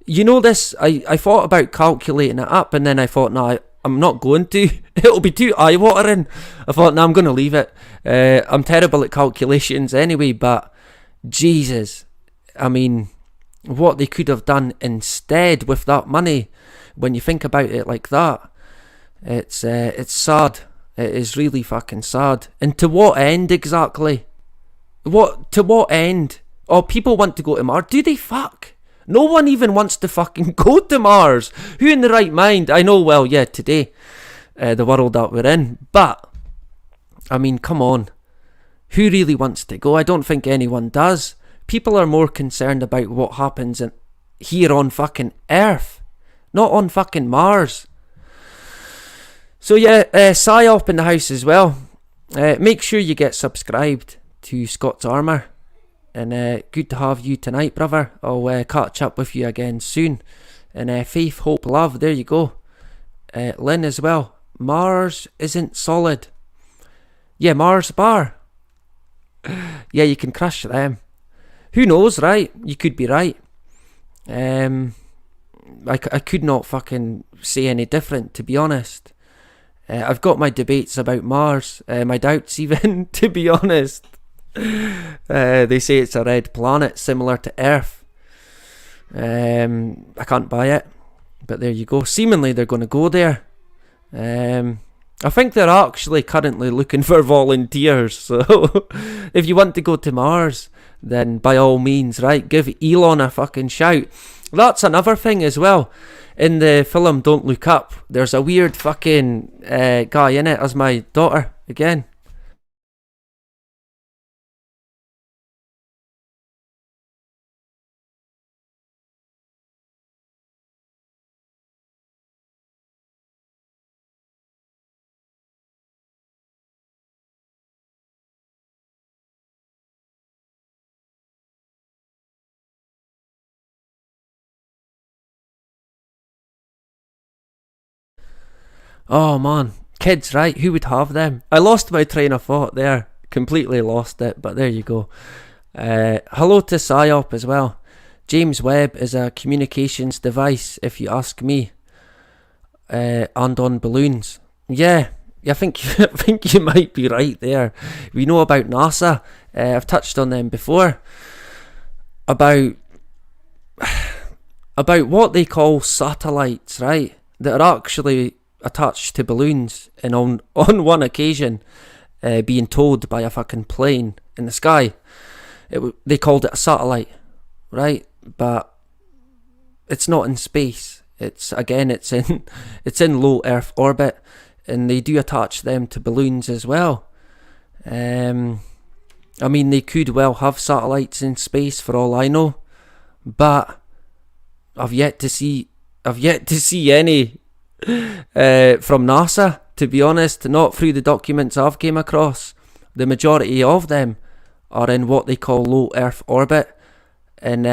You know this, I thought about calculating it up, and then I thought, no, I'm not going to. It'll be too eye-watering. I thought, no, I'm going to leave it. I'm terrible at calculations anyway, but Jesus. I mean, what they could have done instead with that money, when you think about it like that. It's sad. It is really fucking sad. And to what end exactly? To what end? Oh, people want to go to Mars. Do they fuck? No one even wants to fucking go to Mars. Who in the right mind? I know, well, yeah, today, the world that we're in. But, I mean, come on. Who really wants to go? I don't think anyone does. People are more concerned about what happens here on fucking Earth. Not on fucking Mars. So yeah, PsyOp in the house as well. Make sure you get subscribed to Scott's Armour. And good to have you tonight, brother. I'll catch up with you again soon. And faith, hope, love, there you go. Lynn as well. Mars isn't solid. Yeah, Mars bar. Yeah, you can crush them. Who knows, right? You could be right. I could not fucking say any different, to be honest. I've got my debates about Mars, my doubts even, to be honest. They say it's a red planet similar to Earth. I can't buy it, but there you go. Seemingly they're going to go there. I think they're actually currently looking for volunteers, so if you want to go to Mars, then by all means, right, give Elon a fucking shout. That's another thing as well. In the film Don't Look Up, there's a weird fucking guy in it as my daughter again. Oh man, kids, right? Who would have them? I lost my train of thought there. Completely lost it, but there you go. Hello to PSYOP as well. James Webb is a communications device, if you ask me. And on balloons. Yeah, I think I think you might be right there. We know about NASA. I've touched on them before. About what they call satellites, right? That are actually attached to balloons, and on one occasion being towed by a fucking plane in the sky. They called it a satellite, right? But it's not in space. It's in it's in low Earth orbit, and they do attach them to balloons as well. I mean, they could well have satellites in space for all I know, but I've yet to see any from NASA, to be honest. Not through the documents I've came across. The majority of them are in what they call low Earth orbit, and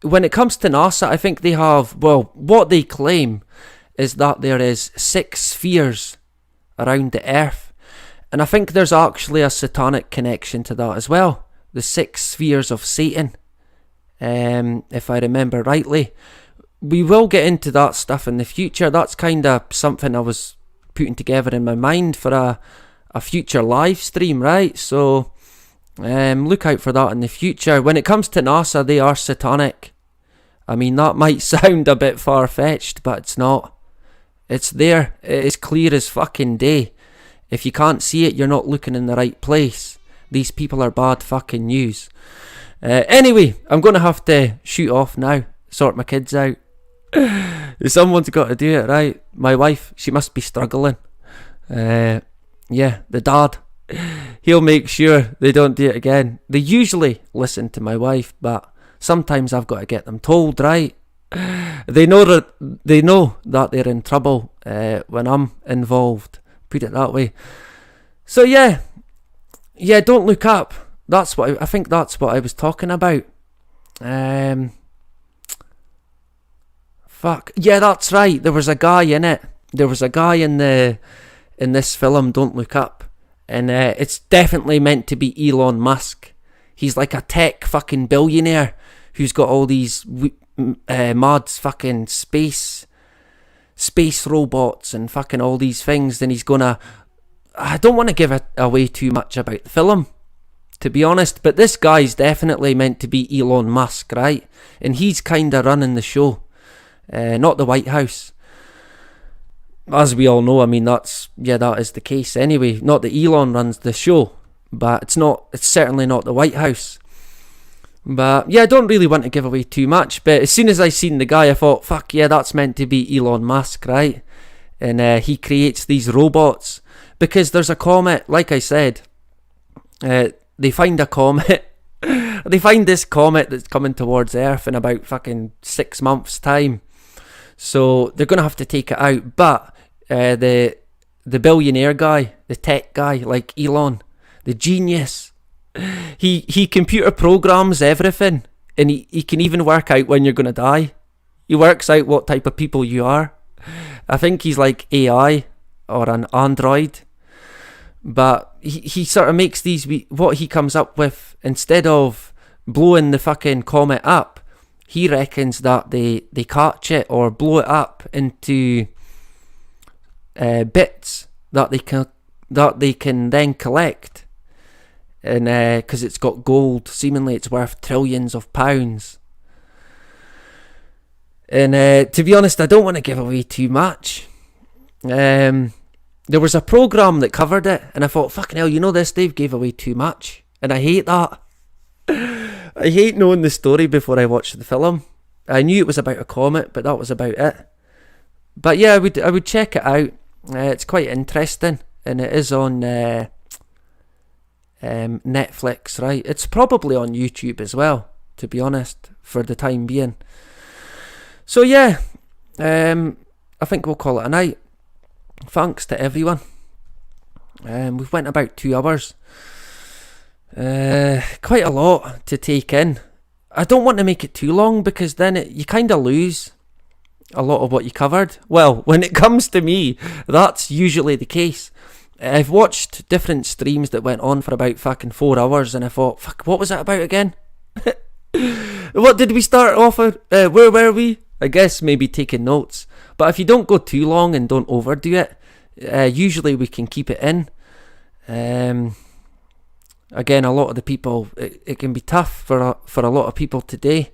when it comes to NASA, I think they have, well, what they claim is that there is 6 spheres around the Earth, and I think there's actually a satanic connection to that as well. The 6 spheres of Satan, if I remember rightly. We will get into that stuff in the future. That's kind of something I was putting together in my mind for a future live stream, right? So look out for that in the future. When it comes to NASA, they are satanic. I mean, that might sound a bit far-fetched, but it's not. It's there. It is clear as fucking day. If you can't see it, you're not looking in the right place. These people are bad fucking news. Anyway, I'm going to have to shoot off now. Sort my kids out. Someone's got to do it, right? My wife, she must be struggling. Yeah, the dad, he'll make sure they don't do it again. They usually listen to my wife, but sometimes I've got to get them told, right? They know that they're in trouble when I'm involved. Put it that way. So yeah, Don't Look Up. That's what I think. That's what I was talking about. Fuck. Yeah, that's right. There was a guy in it. There was a guy in this film, Don't Look Up. And it's definitely meant to be Elon Musk. He's like a tech fucking billionaire who's got all these mad fucking space robots and fucking all these things. And he's gonna... I don't want to give away too much about the film, to be honest, but this guy's definitely meant to be Elon Musk, right? And he's kind of running the show. Not the White House. As we all know, I mean, that is the case anyway. Not that Elon runs the show, but it's certainly not the White House. But yeah, I don't really want to give away too much, but as soon as I seen the guy, I thought, fuck yeah, that's meant to be Elon Musk, right? And he creates these robots, because there's a comet, like I said, they find a comet. They find this comet that's coming towards Earth in about fucking 6 months' time. So they're going to have to take it out. But the billionaire guy, the tech guy, like Elon, the genius, he computer programs everything. And he can even work out when you're going to die. He works out what type of people you are. I think he's like AI or an android. But he sort of makes these... What he comes up with, instead of blowing the fucking comet up, he reckons that they catch it or blow it up into bits that they can then collect, and because it's got gold, seemingly it's worth trillions of pounds. And to be honest, I don't want to give away too much. There was a programme that covered it, and I thought, fucking hell, you know this, Dave gave away too much. And I hate that. I hate knowing the story before I watch the film. I knew it was about a comet, but that was about it. But yeah, I would check it out. It's quite interesting, and it is on Netflix, right? It's probably on YouTube as well, to be honest, for the time being. So yeah, I think we'll call it a night. Thanks to everyone. We've went about 2 hours. Quite a lot to take in. I don't want to make it too long, because then you kind of lose a lot of what you covered. Well, when it comes to me, that's usually the case. I've watched different streams that went on for about fucking 4 hours, and I thought, fuck, what was that about again? What did we start off with? Where were we? I guess maybe taking notes. But if you don't go too long and don't overdo it, usually we can keep it in. Again, a lot of the people, it can be tough for a lot of people today.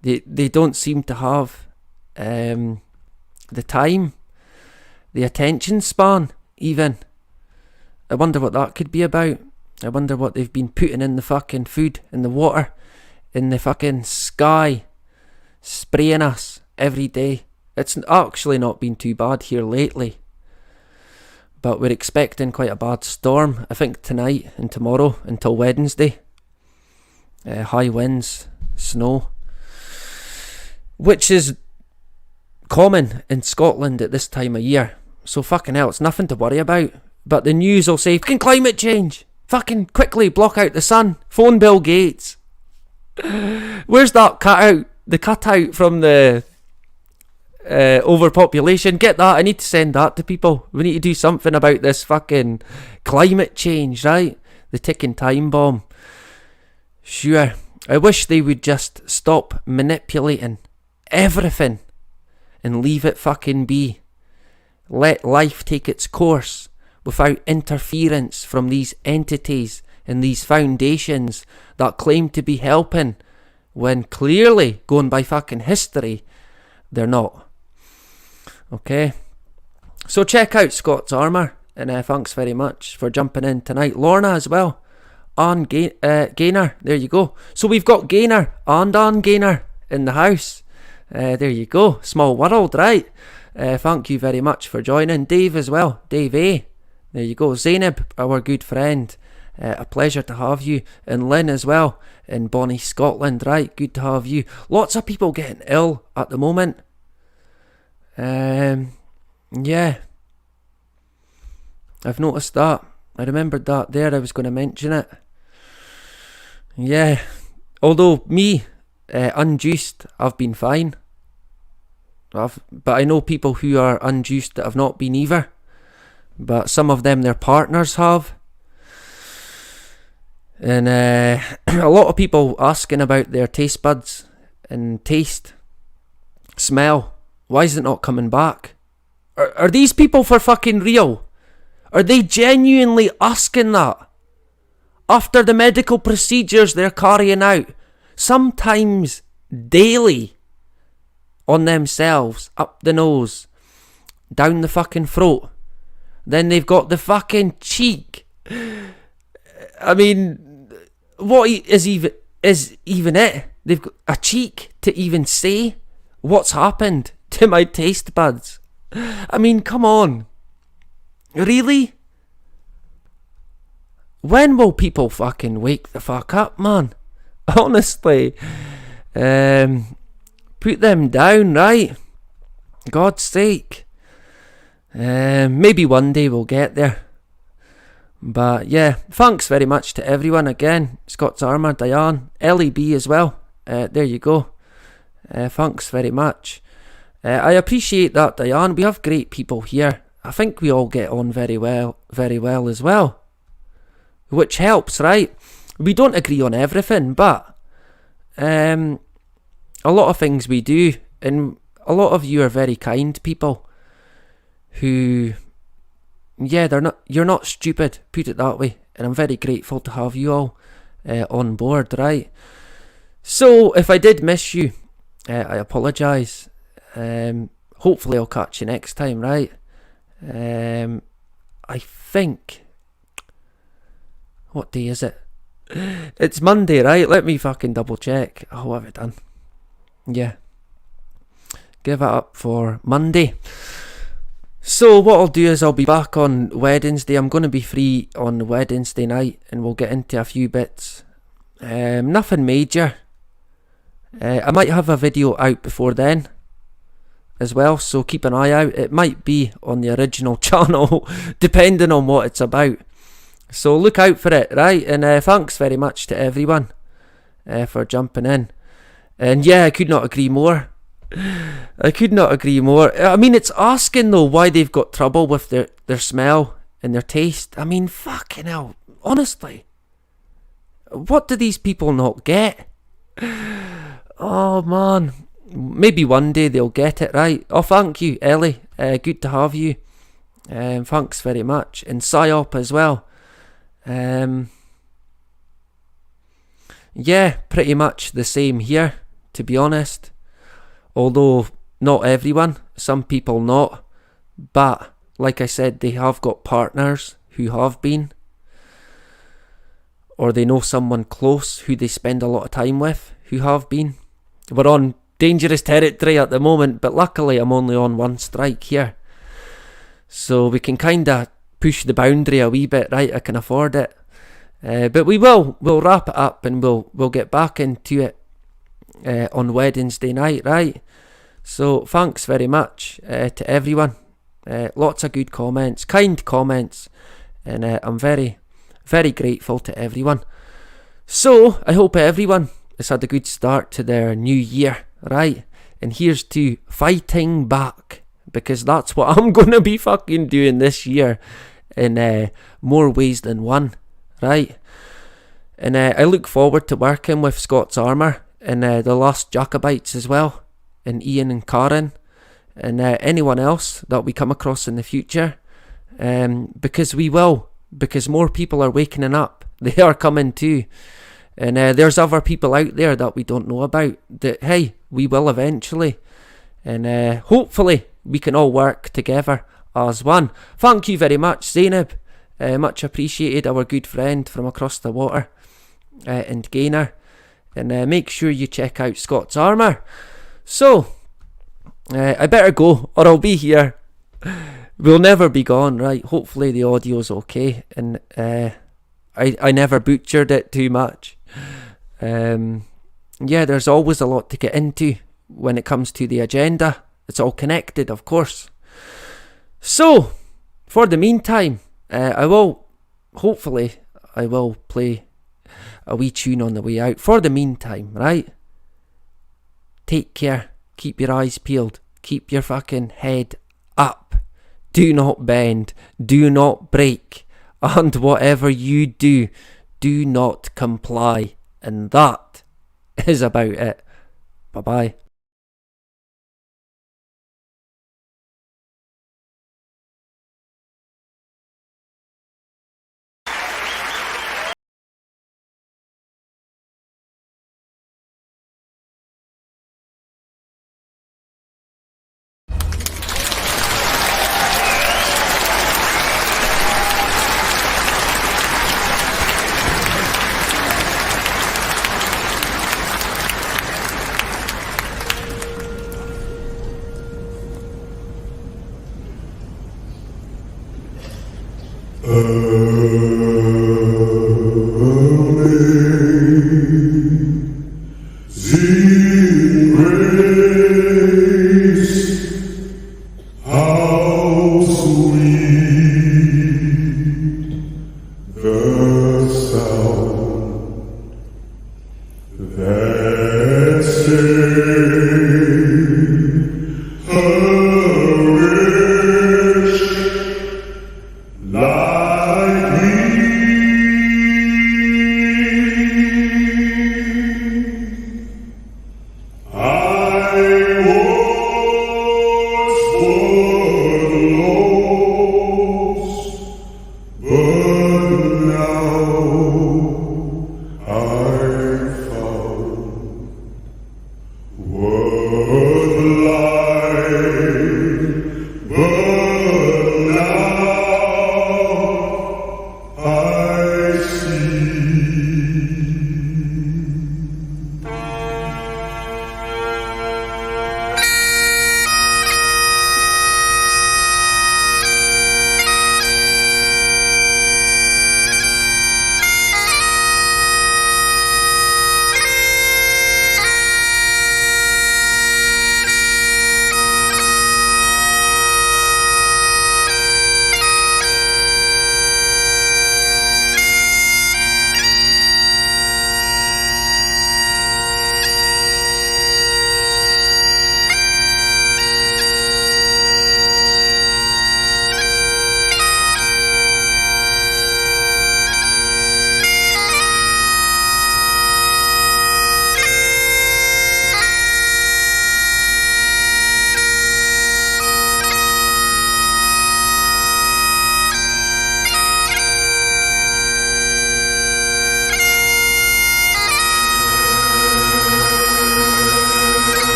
They don't seem to have the time, the attention span even. I wonder what that could be about. I wonder what they've been putting in the fucking food, in the water, in the fucking sky, spraying us every day. It's actually not been too bad here lately, but we're expecting quite a bad storm, I think tonight and tomorrow until Wednesday. High winds, snow, which is common in Scotland at this time of year. So fucking hell, it's nothing to worry about. But the news will say, fucking climate change, fucking quickly block out the sun, phone Bill Gates. Where's that cutout? The cutout from the Overpopulation. Get that. I need to send that to people. We need to do something about this fucking climate change, right? The ticking time bomb. Sure, I wish they would just stop manipulating everything and leave it fucking be. Let life take its course without interference from these entities and these foundations that claim to be helping, when clearly, going by fucking history, they're not. Okay, so check out Scott's Armour, and thanks very much for jumping in tonight. Lorna as well, on Gaynor, there you go. So we've got Gaynor and on Gaynor in the house. There you go, small world, right? Thank you very much for joining. Dave as well, Dave A, there you go. Zainab, our good friend, a pleasure to have you. And Lynn as well, in Bonnie, Scotland, right? Good to have you. Lots of people getting ill at the moment. Yeah, I've noticed that. I remembered that there, I was going to mention it. Yeah, although me, unjuiced, I've been fine. But I know people who are unjuiced that have not been either. But some of them, their partners have. And a lot of people asking about their taste buds and taste, smell. Why is it not coming back? Are these people for fucking real? Are they genuinely asking that? After the medical procedures they're carrying out, sometimes daily, on themselves, up the nose, down the fucking throat. Then they've got the fucking cheek. I mean, what is even it? They've got a cheek to even say what's happened to my taste buds. I mean, come on. Really? When will people fucking wake the fuck up, man? Honestly. Put them down, right? God's sake. Maybe one day we'll get there. But yeah, thanks very much to everyone again. Scott's Armour, Diane, LEB as well. There you go. Thanks very much. I appreciate that, Diane. We have great people here. I think we all get on very well as well. Which helps, right? We don't agree on everything, but a lot of things we do, and a lot of you are very kind people who, yeah, you're not stupid, put it that way, and I'm very grateful to have you all on board, right? So if I did miss you, I apologise. Hopefully I'll catch you next time, right? I think... What day is it? It's Monday, right? Let me fucking double check. Oh, what have I done? Yeah. Give it up for Monday. So what I'll do is I'll be back on Wednesday. I'm going to be free on Wednesday night, and we'll get into a few bits. Nothing major. I might have a video out before then as well, so keep an eye out. It might be on the original channel, depending on what it's about. So look out for it, right? And thanks very much to everyone for jumping in. And yeah, I could not agree more. I could not agree more. I mean, it's asking though why they've got trouble with their smell and their taste. I mean, fucking hell, honestly. What do these people not get? Oh man, maybe one day they'll get it, right? Oh, thank you, Ellie. Good to have you. Thanks very much. And Psyop as well. Yeah, pretty much the same here, to be honest. Although not everyone, some people not. But like I said, they have got partners who have been, or they know someone close who they spend a lot of time with who have been. We're on dangerous territory at the moment, but luckily I'm only on one strike here, so we can kind of push the boundary a wee bit, right? I can afford it. But we'll wrap it up, and we'll get back into it on Wednesday night, right? So thanks very much to everyone. Lots of good comments, kind comments, and I'm very, very grateful to everyone. So I hope everyone has had a good start to their new year, right? And here's to fighting back, because that's what I'm gonna be fucking doing this year in more ways than one, right? And I look forward to working with Scott's Armour and the Last Jacobites as well, and Ian and Karen, and anyone else that we come across in the future, because we will, because more people are waking up. They are coming too, and there's other people out there that we don't know about that, hey, we will eventually, and hopefully we can all work together as one. Thank you very much, Zainab. Much appreciated, our good friend from across the water, and Gainer. And make sure you check out Scott's Armour. So, I better go, or I'll be here. We'll never be gone, right? Hopefully the audio's okay, and I never butchered it too much. Yeah, there's always a lot to get into when it comes to the agenda. It's all connected, of course. So, for the meantime, hopefully I will play a wee tune on the way out. For the meantime, right? Take care. Keep your eyes peeled. Keep your fucking head up. Do not bend. Do not break. And whatever you do, do not comply. And that is about it. Bye-bye. That